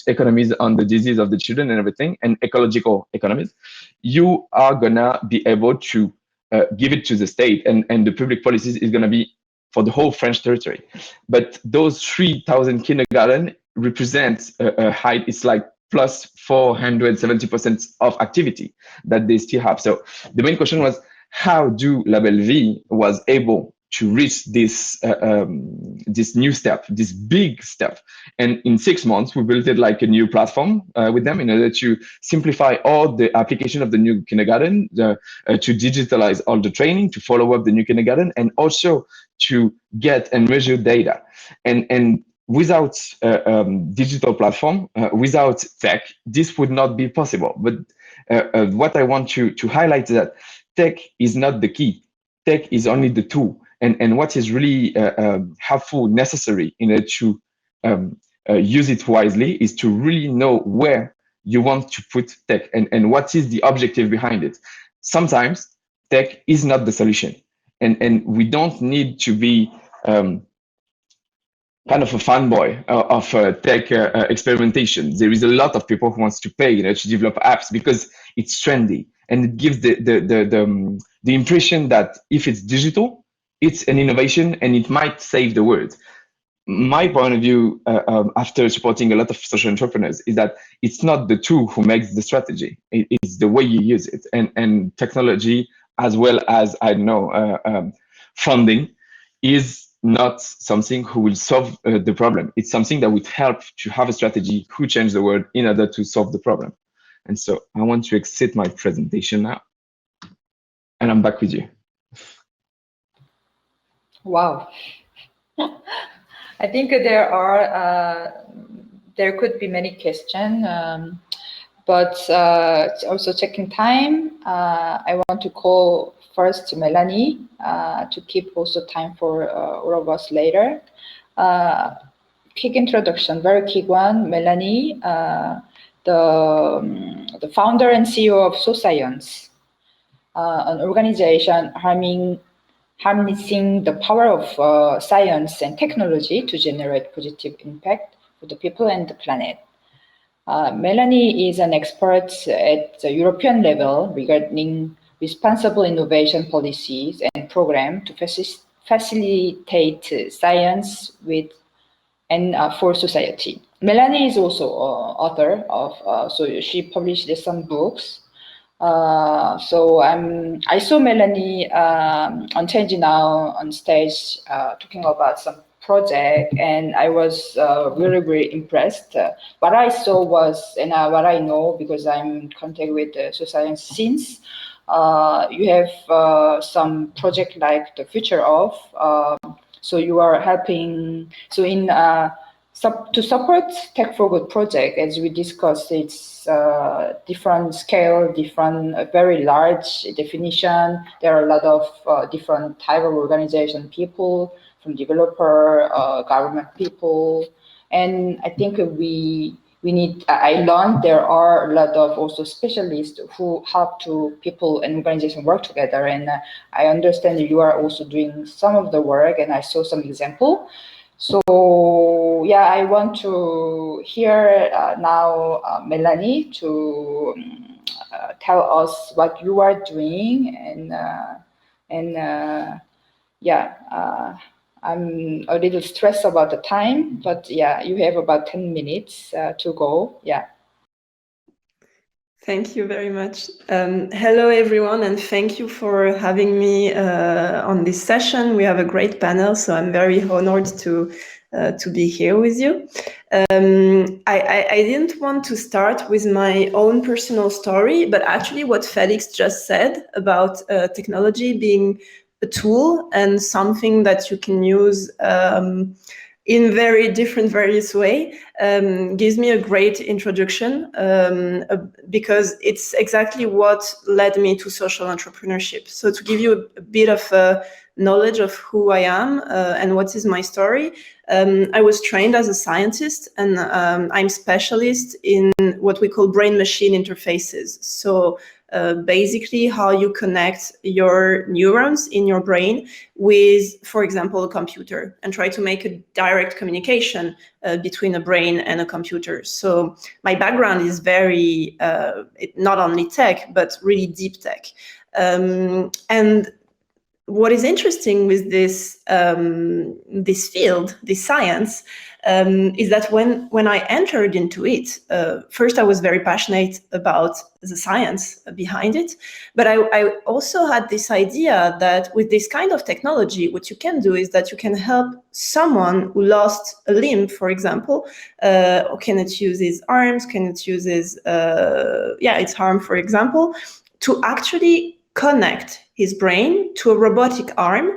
economies on the disease of the children and everything, and ecological economies, you are gonna be able to give it to the state, and the public policies is gonna be for the whole French territory. But those 3,000 kindergarten represent a height, it's like plus 470% of activity that they still have. So the main question was, how do Label V was able to reach this new step, this big step? And in 6 months, we built it like a new platform with them in order to simplify all the application of the new kindergarten, to digitalize all the training, to follow up the new kindergarten, and also to get and measure data. And without digital platform, without tech, this would not be possible. But what I want to highlight is that tech is not the key. Tech is only the tool. And what is really helpful, necessary in order to use it wisely is to really know where you want to put tech and what is the objective behind it. Sometimes tech is not the solution. And we don't need to be kind of a fanboy of tech experimentation. There is a lot of people who wants to pay to develop apps because it's trendy and it gives the impression that if it's digital, it's an innovation and it might save the world. My point of view, after supporting a lot of social entrepreneurs, is that it's not the tool who makes the strategy. It's the way you use it, and technology, as well as funding, is not something who will solve the problem. It's something that would help to have a strategy who change the world in order to solve the problem. And so I want to exit my presentation now, and I'm back with you. Wow. I think there could be many questions, but also checking time. I want to call first Mélanie to keep also time for all of us later. Quick introduction, very quick one. Mélanie, the founder and CEO of SoScience, an organization harnessing the power of science and technology to generate positive impact for the people and the planet. Mélanie is an expert at the European level regarding responsible innovation policies and programs to facilitate science with and for society. Mélanie is also author of, so she published some books. So I saw Mélanie on ChangeNOW on stage talking about some project, and I was really, really impressed. What I saw was, and what I know because I'm in contact with SoScience since, you have some project like the Future of, so you are helping, so in to support Tech4Good project, as we discussed, it's different scale, different, very large definition. There are a lot of different type of organization people, from developer, government people. And I think we need, I learned there are a lot of also specialists who help to people and organizations work together. And I understand you are also doing some of the work, and I saw some example. So yeah, I want to hear now Mélanie to tell us what you are doing, and yeah, I'm a little stressed about the time, but yeah, you have about 10 minutes to go. Yeah. Thank you very much. Hello, everyone, and thank you for having me on this session. We have a great panel, so I'm very honored to be here with you. I didn't want to start with my own personal story, but actually what Félix just said about technology being a tool and something that you can use in very different, various way, gives me a great introduction because it's exactly what led me to social entrepreneurship. So to give you a bit of knowledge of who I am and what is my story, I was trained as a scientist, and I'm specialist in what we call brain-machine interfaces. So basically how you connect your neurons in your brain with, for example, a computer, and try to make a direct communication between a brain and a computer. So my background is very, not only tech, but really deep tech. And what is interesting with this this field, this science, is that when I entered into it, first I was very passionate about the science behind it, but I also had this idea that with this kind of technology, what you can do is that you can help someone who lost a limb, for example, or cannot use his arms, cannot use his, its arm, for example, to actually connect his brain to a robotic arm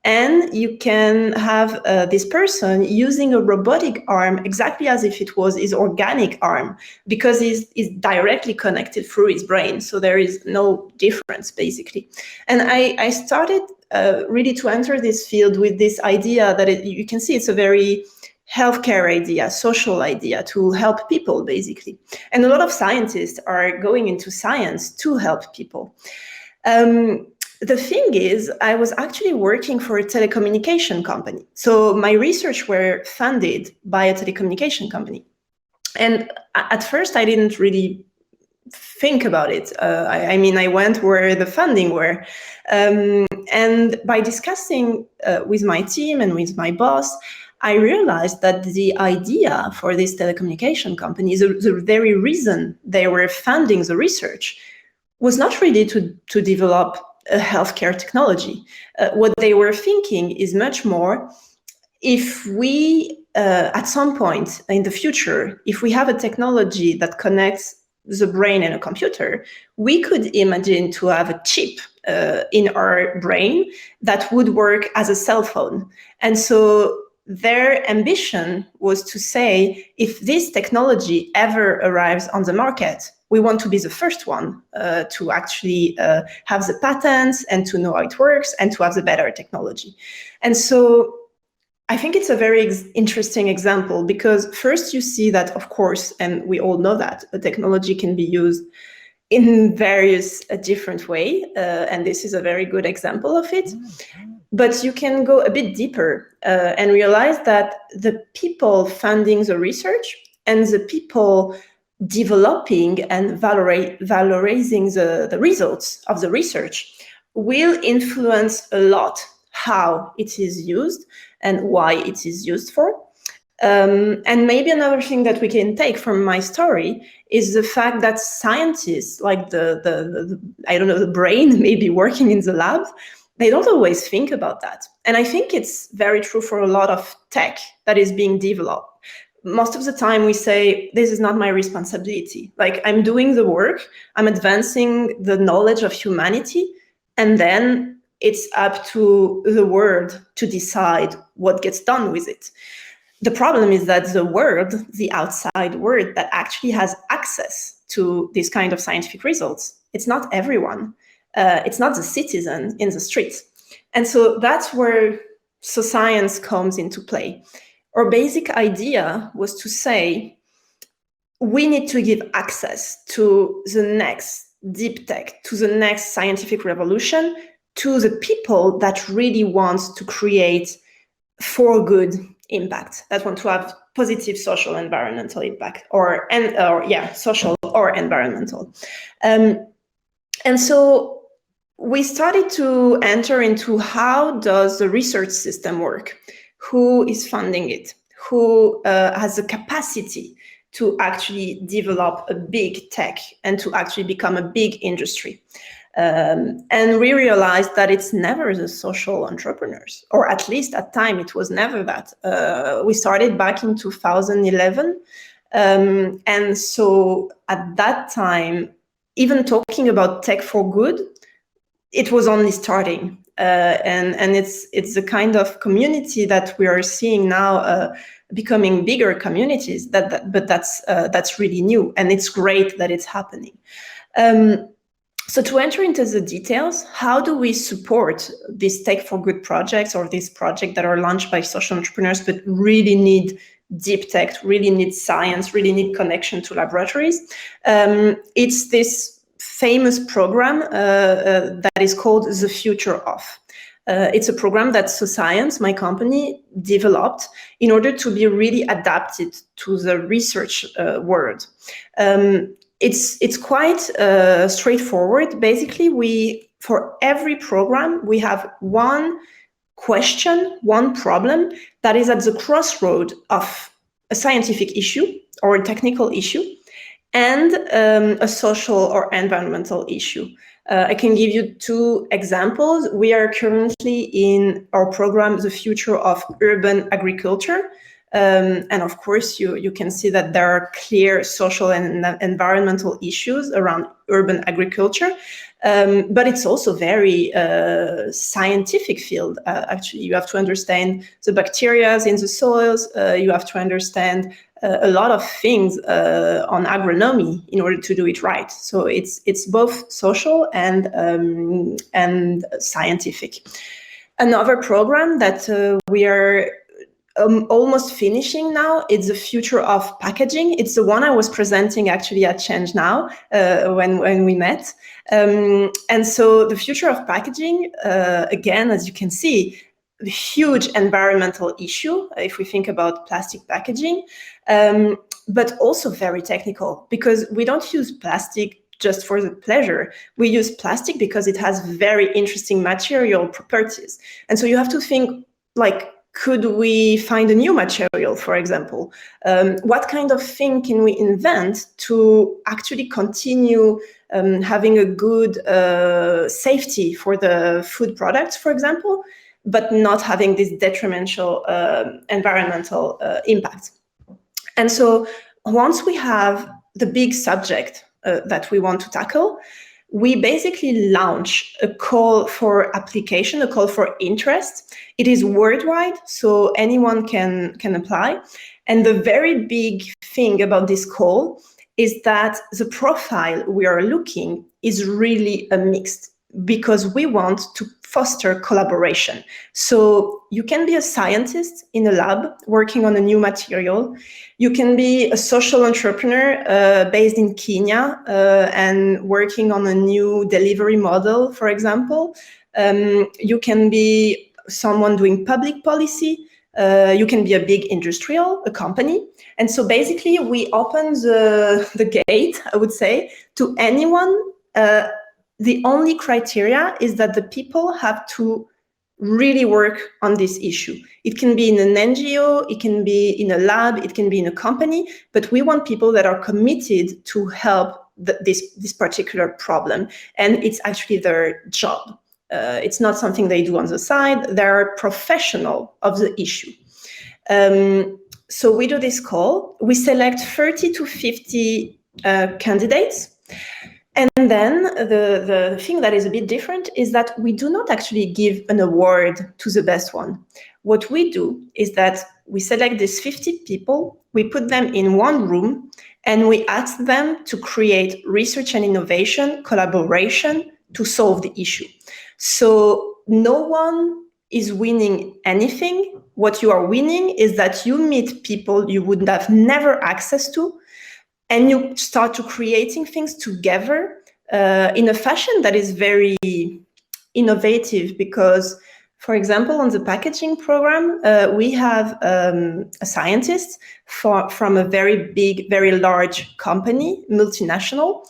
And you can have this person using a robotic arm exactly as if it was his organic arm, because he's directly connected through his brain. So there is no difference, basically. And I started really to enter this field with this idea that you can see it's a very healthcare idea, social idea, to help people, basically. And a lot of scientists are going into science to help people. The thing is, I was actually working for a telecommunication company. So my research were funded by a telecommunication company. And at first, I didn't really think about it. I mean, I went where the funding were. And by discussing with my team and with my boss, I realized that the idea for this telecommunication company, the very reason they were funding the research, was not really to develop a healthcare technology. What they were thinking is much more, if we, at some point in the future, if we have a technology that connects the brain and a computer, we could imagine to have a chip in our brain that would work as a cell phone. And so their ambition was to say, if this technology ever arrives on the market, we want to be the first one to actually have the patents and to know how it works and to have the better technology. And so I think it's a very interesting example, because first you see that, of course, and we all know that a technology can be used in various different ways, and this is a very good example of it. But you can go a bit deeper and realize that the people funding the research and the people developing and valorizing the results of the research will influence a lot how it is used and why it is used for. And maybe another thing that we can take from my story is the fact that scientists, like the brain maybe working in the lab, they don't always think about that. And I think it's very true for a lot of tech that is being developed. Most of the time we say, this is not my responsibility. Like, I'm doing the work, I'm advancing the knowledge of humanity, and then it's up to the world to decide what gets done with it. The problem is that the world, the outside world that actually has access to this kind of scientific results, it's not everyone. It's not the citizen in the streets. And so that's where SoScience comes into play. Our basic idea was to say, we need to give access to the next deep tech, to the next scientific revolution, to the people that really want to create for good impact, that want to have positive social environmental impact, or social or environmental. And so we started to enter into, how does the research system work? Who is funding it? Who has the capacity to actually develop a big tech and to actually become a big industry? And we realized that it's never the social entrepreneurs, or at least at time it was never that. We started back in 2011. And so at that time, even talking about tech for good, it was only starting. And it's the kind of community that we are seeing now becoming bigger communities, but that's really new, and it's great that it's happening. So to enter into the details, how do we support these Tech for Good projects, or these projects that are launched by social entrepreneurs but really need deep tech, really need science, really need connection to laboratories? It's this famous program that is called The Future Of. It's a program that SoScience, my company, developed in order to be really adapted to the research world. It's quite straightforward. Basically, for every program, we have one question, one problem that is at the crossroad of a scientific issue or a technical issue and a social or environmental issue. I can give you two examples. We are currently in our program, The Future of Urban Agriculture. And of course, you can see that there are clear social and environmental issues around urban agriculture. But it's also very scientific field. Actually, you have to understand the bacteria in the soils. You have to understand a lot of things on agronomy in order to do it right. So it's both social and scientific. Another program that we are almost finishing now, it's the future of packaging. It's the one I was presenting actually at ChangeNOW when we met. And so the future of packaging, again, as you can see, a huge environmental issue if we think about plastic packaging, but also very technical, because we don't use plastic just for the pleasure. We use plastic because it has very interesting material properties. And so you have to think, like, could we find a new material, for example? What kind of thing can we invent to actually continue having a good safety for the food products, for example, but not having this detrimental environmental impact? And so once we have the big subject that we want to tackle, we basically launch a call for application, a call for interest. It is worldwide, so anyone can apply. And the very big thing about this call is that the profile we are looking is really a mixed, because we want to foster collaboration. So you can be a scientist in a lab working on a new material. You can be a social entrepreneur based in Kenya and working on a new delivery model, for example. You can be someone doing public policy. You can be a big industrial, a company. And so basically we open the gate, I would say, to anyone. The only criteria is that the people have to really work on this issue. It can be in an NGO, it can be in a lab, it can be in a company, but we want people that are committed to help this particular problem. And it's actually their job. It's not something they do on the side. They're professional of the issue. So we do this call. We select 30 to 50 candidates. And then the thing that is a bit different is that we do not actually give an award to the best one. What we do is that we select these 50 people, we put them in one room, and we ask them to create research and innovation collaboration to solve the issue. So no one is winning anything. What you are winning is that you meet people you would have never access to, and you start to creating things together in a fashion that is very innovative. Because, for example, on the packaging program, we have a scientist from a very big, very large company, multinational,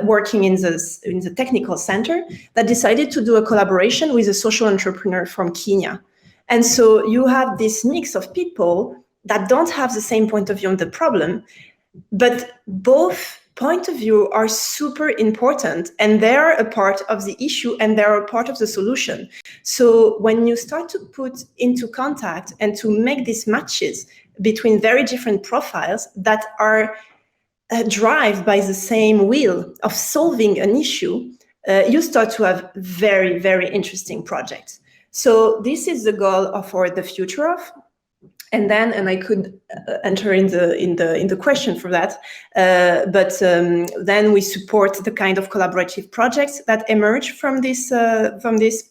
working in the technical center, that decided to do a collaboration with a social entrepreneur from Kenya. And so you have this mix of people that don't have the same point of view on the problem, but both points of view are super important, and they're a part of the issue and they're a part of the solution. So when you start to put into contact and to make these matches between very different profiles that are driven by the same will of solving an issue, you start to have very, very interesting projects. So this is the goal for the future of. And I could enter in the question for that, but then we support the kind of collaborative projects that emerge from these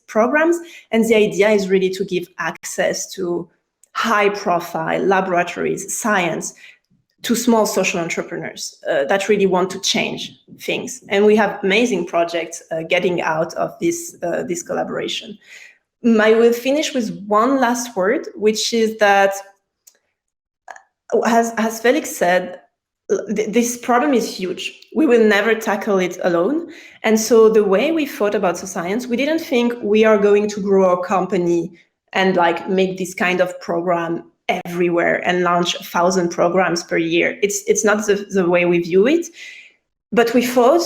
programs, and the idea is really to give access to high-profile laboratories, science, to small social entrepreneurs that really want to change things, and we have amazing projects getting out of this collaboration. I will finish with one last word, which is that, as Félix said, this problem is huge. We will never tackle it alone. And so the way we thought about SoScience, we didn't think we are going to grow our company and like make this kind of program everywhere and launch 1,000 programs per year. It's not the way we view it. But we thought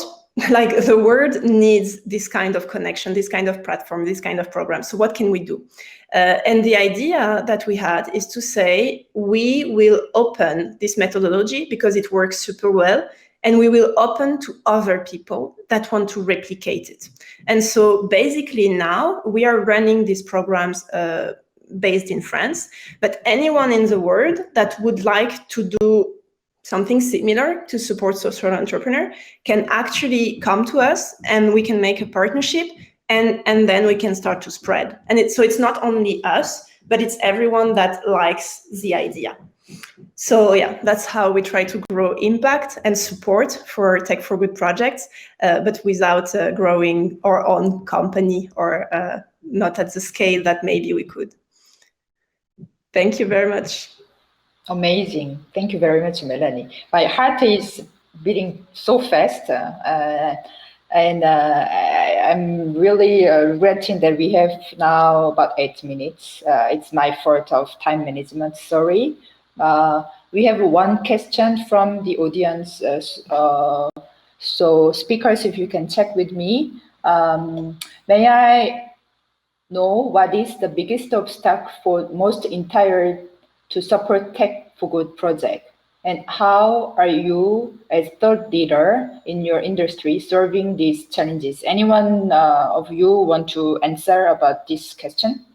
like the world needs this kind of connection, this kind of platform, this kind of program. So what can we do? And the idea that we had is to say, we will open this methodology because it works super well, and we will open to other people that want to replicate it. And so basically now we are running these programs based in France, but anyone in the world that would like to do something similar to support social entrepreneur can actually come to us, and we can make a partnership, and then we can start to spread. And so it's not only us, but it's everyone that likes the idea. So yeah, that's how we try to grow impact and support for Tech4Good projects, but without growing our own company, or not at the scale that maybe we could. Thank you very much. Amazing. Thank you very much, Mélanie. My heart is beating so fast, and I'm really regretting that we have now about 8 minutes. It's my fault of time management, sorry. We have one question from the audience. So speakers, if you can check with me, may I know what is the biggest obstacle for most entire to support Tech4Good project, and how are you as thought leader in your industry solving these challenges? Anyone of you want to answer about this question?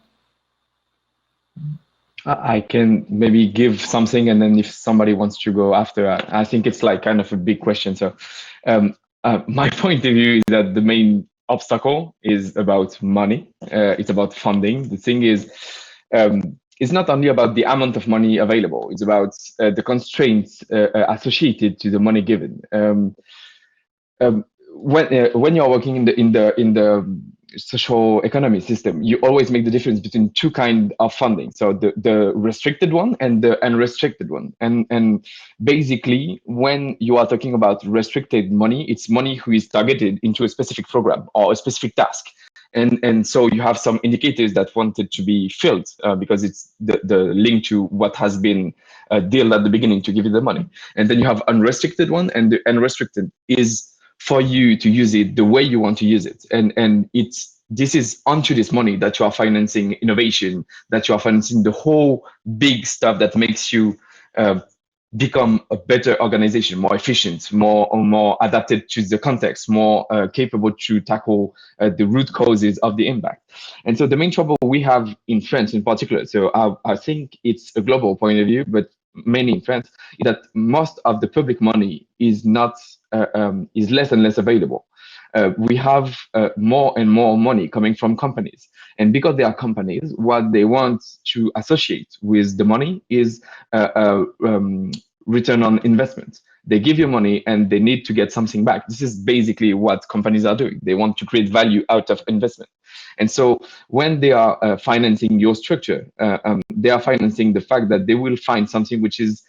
I can maybe give something, and then if somebody wants to go after, I think it's like kind of a big question. So my point of view is that the main obstacle is about money. It's about funding. The thing is, it's not only about the amount of money available, it's about the constraints associated to the money given. When you're working in the social economy system, you always make the difference between two kinds of funding. So the restricted one and the unrestricted one. And basically, when you are talking about restricted money, it's money who is targeted into a specific program or a specific task. And so you have some indicators that wanted to be filled because it's the link to what has been dealt at the beginning to give you the money. And then you have unrestricted one, and the unrestricted is for you to use it the way you want to use it. And this is onto this money that you are financing innovation, that you are financing the whole big stuff that makes you become a better organization, more efficient, more adapted to the context, more capable to tackle the root causes of the impact. And so the main trouble we have in France in particular, so I think it's a global point of view, but mainly in France, is that most of the public money is not is less and less available. We have more and more money coming from companies. And because they are companies, what they want to associate with the money is return on investment. They give you money and they need to get something back. This is basically what companies are doing. They want to create value out of investment. And so when they are financing your structure, they are financing the fact that they will find something which is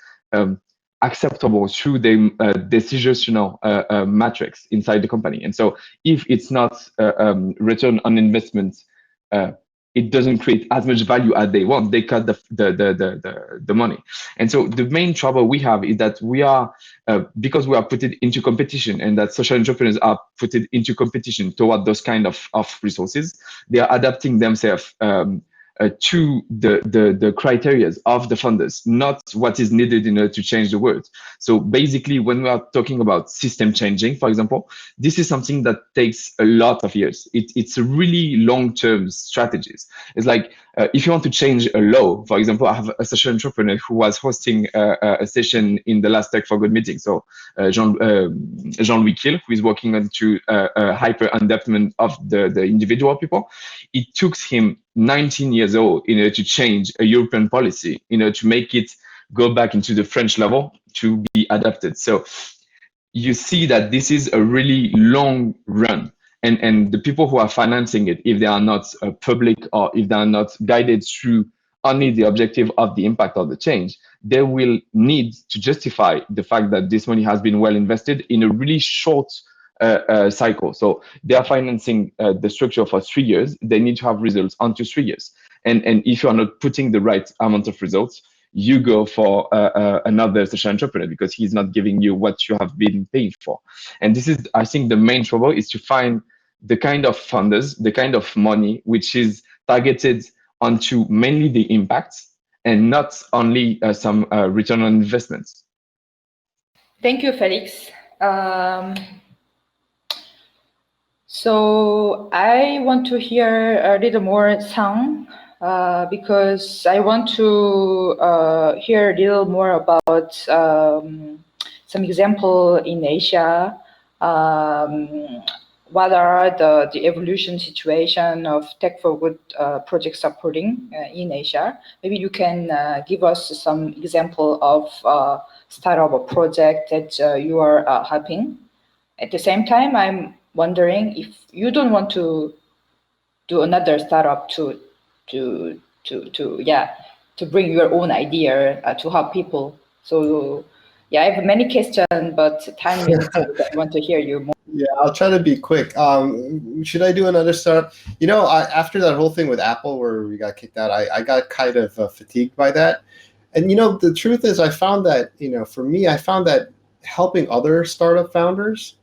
acceptable through the decisional matrix inside the company. And so if it's not return on investment, it doesn't create as much value as they want. They cut the money. And so the main trouble we have is that we are, because we are put into competition, and that social entrepreneurs are put into competition toward those kind of resources, they are adapting themselves to the criteria of the funders, not what is needed in order to change the world. So basically, when we are talking about system changing, for example, this is something that takes a lot of years. It's a really long-term strategies. It's like if you want to change a law, for example, I have a social entrepreneur who was hosting a session in the last Tech4Good meeting. So Jean-Louis Kiel, who is working on to hyper-endowment of the individual people. It took him 19 years old in order to change a European policy, in order to make it go back into the French level to be adapted. So you see that this is a really long run. And the people who are financing it, if they are not public or if they are not guided through only the objective of the impact of the change, they will need to justify the fact that this money has been well invested in a really short cycle. So they are financing the structure for 3 years. They need to have results onto 3 years. And if you are not putting the right amount of results, you go for another social entrepreneur because he's not giving you what you have been paying for. And this is, I think, the main trouble is to find the kind of funders, the kind of money which is targeted onto mainly the impacts and not only some return on investments. Thank you, Felix. So I want to hear a little more Sang, because I want to hear a little more about some example in Asia. What are the evolution situation of Tech4Good project supporting in Asia? Maybe you can give us some example of startup or project that you are helping. At the same time, I'm wondering if you don't want to do another startup to bring your own idea to help people. So yeah, I have many questions, but time is I want to hear you more. Yeah, I'll try to be quick. Should I do another startup? You know, after that whole thing with Apple where we got kicked out, I got kind of fatigued by that. And, you know, the truth is I found that, you know, for me, I found that helping other startup founders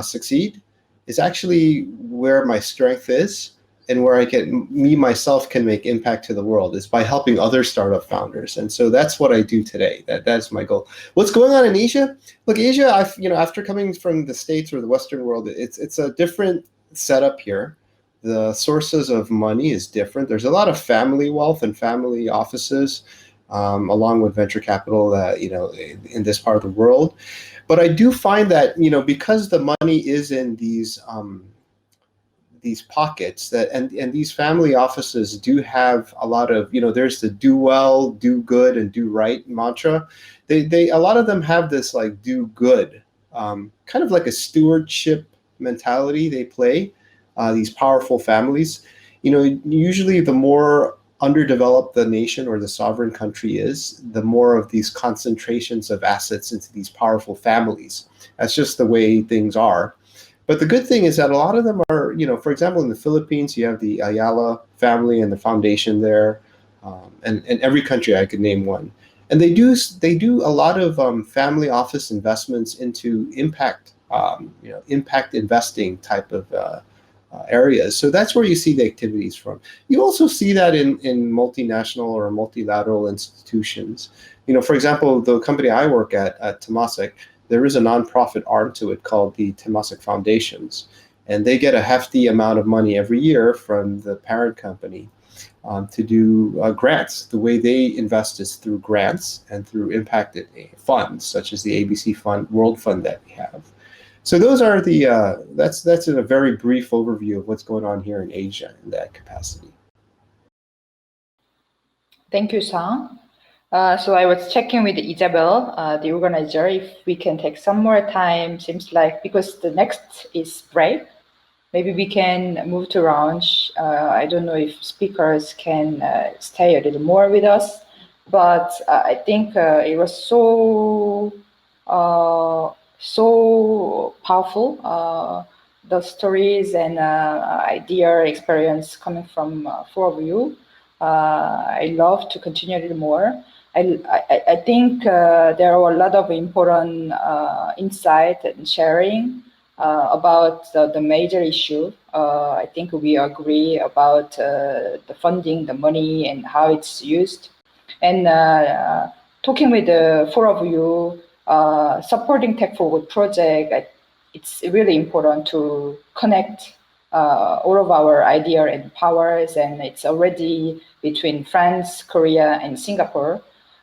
succeed is actually where my strength is and where me myself can make impact to the world is by helping other startup founders. And so that's what I do today. That's my goal. What's going on in Asia? Look, Asia, you know, after coming from the States or the Western world, it's a different setup here. The sources of money is different. There's a lot of family wealth and family offices, along with venture capital, you know, in this part of the world. But I do find that, you know, because the money is in these pockets and these family offices do have a lot of, you know, there's the do well, do good, and do right mantra. A lot of them have this like do good, kind of like a stewardship mentality they play, these powerful families. You know, usually the more underdeveloped the nation or the sovereign country is, the more of these concentrations of assets into these powerful families. That's just the way things are. But the good thing is that a lot of them are, you know, for example, in the Philippines, you have the Ayala family and the foundation there, and every country I could name one. And they do a lot of family office investments into impact, you know, impact investing type of areas. So that's where you see the activities from. You also see that in multinational or multilateral institutions. You know, for example, the company I work at Temasek, there is a nonprofit arm to it called the Temasek Foundations, and they get a hefty amount of money every year from the parent company to do grants. The way they invest is through grants and through impacted funds, such as the ABC Fund, World Fund that we have. So those are the, that's in a very brief overview of what's going on here in Asia in that capacity. Thank you, Sang. So I was checking with Isabelle, the organizer, if we can take some more time. Seems like because the next is break, maybe we can move to lounge. I don't know if speakers can stay a little more with us, but I think it was so powerful, the stories and idea experience coming from four of you. I love to continue a little more. I think there are a lot of important insight and sharing about the major issue. I think we agree about the funding, the money, and how it's used. And talking with the four of you, supporting Tech4Good project, it's really important to connect all of our idea and powers, and it's already between France, Korea, and Singapore.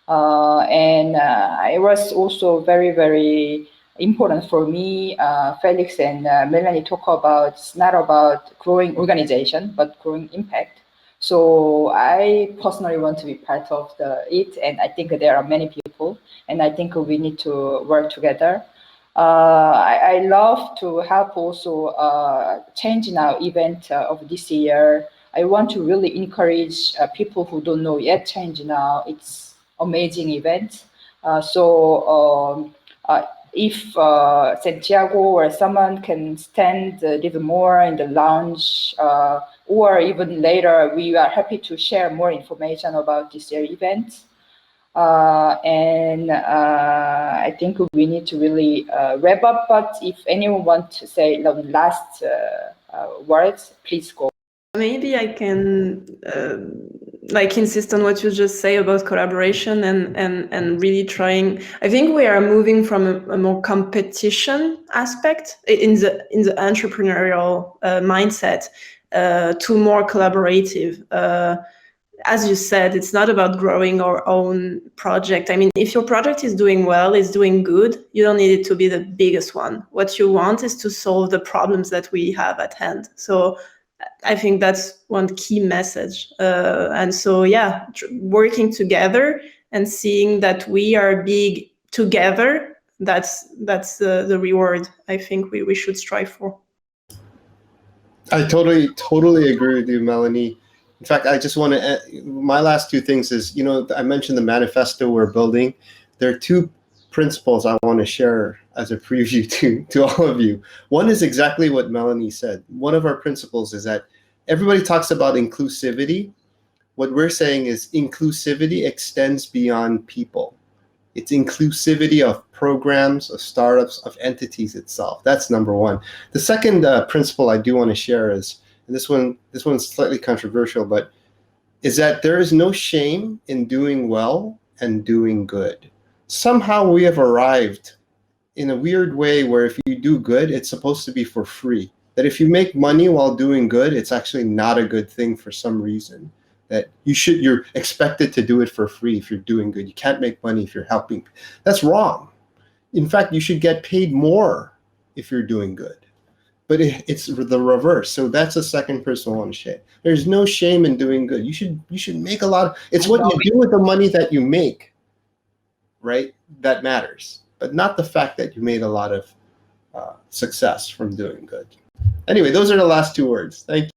And it was also very, very important for me. Felix and Mélanie talk about, it's not about growing organization, but growing impact. So I personally want to be part of it, and I think there are many people, and I think we need to work together. I love to help also ChangeNOW event of this year. I want to really encourage people who don't know yet ChangeNOW. It's amazing event. If Santiago or someone can stand a little more in the lounge, or even later, we are happy to share more information about this year event. And I think we need to really wrap up. But if anyone wants to say the last words, please go. Maybe I can like insist on what you just say about collaboration and really trying. I think we are moving from a more competition aspect in the entrepreneurial mindset to more collaborative. As you said, it's not about growing our own project. I mean, if your project is doing well, is doing good, you don't need it to be the biggest one. What you want is to solve the problems that we have at hand. So I think that's one key message. And so, yeah, working together and seeing that we are big together, that's the reward I think we should strive for. I totally agree with you, Mélanie. In fact, I just want to, my last two things is, you know, I mentioned the manifesto we're building. There are two principles I want to share as a preview to all of you. One is exactly what Mélanie said. One of our principles is that everybody talks about inclusivity. What we're saying is inclusivity extends beyond people. It's inclusivity of programs, of startups, of entities itself. That's number one. The second principle I do want to share is, and this one's slightly controversial, but is that there is no shame in doing well and doing good. Somehow we have arrived in a weird way where if you do good, it's supposed to be for free. That if you make money while doing good, it's actually not a good thing for some reason. That you're expected to do it for free if you're doing good. You can't make money if you're helping. That's wrong. In fact, you should get paid more if you're doing good. But it's the reverse. So that's the second person I want to share. There's no shame in doing good. You should make a lot. It's what you do with the money that you make, right? That matters, but not the fact that you made a lot of success from doing good. Anyway, those are the last two words. Thank you.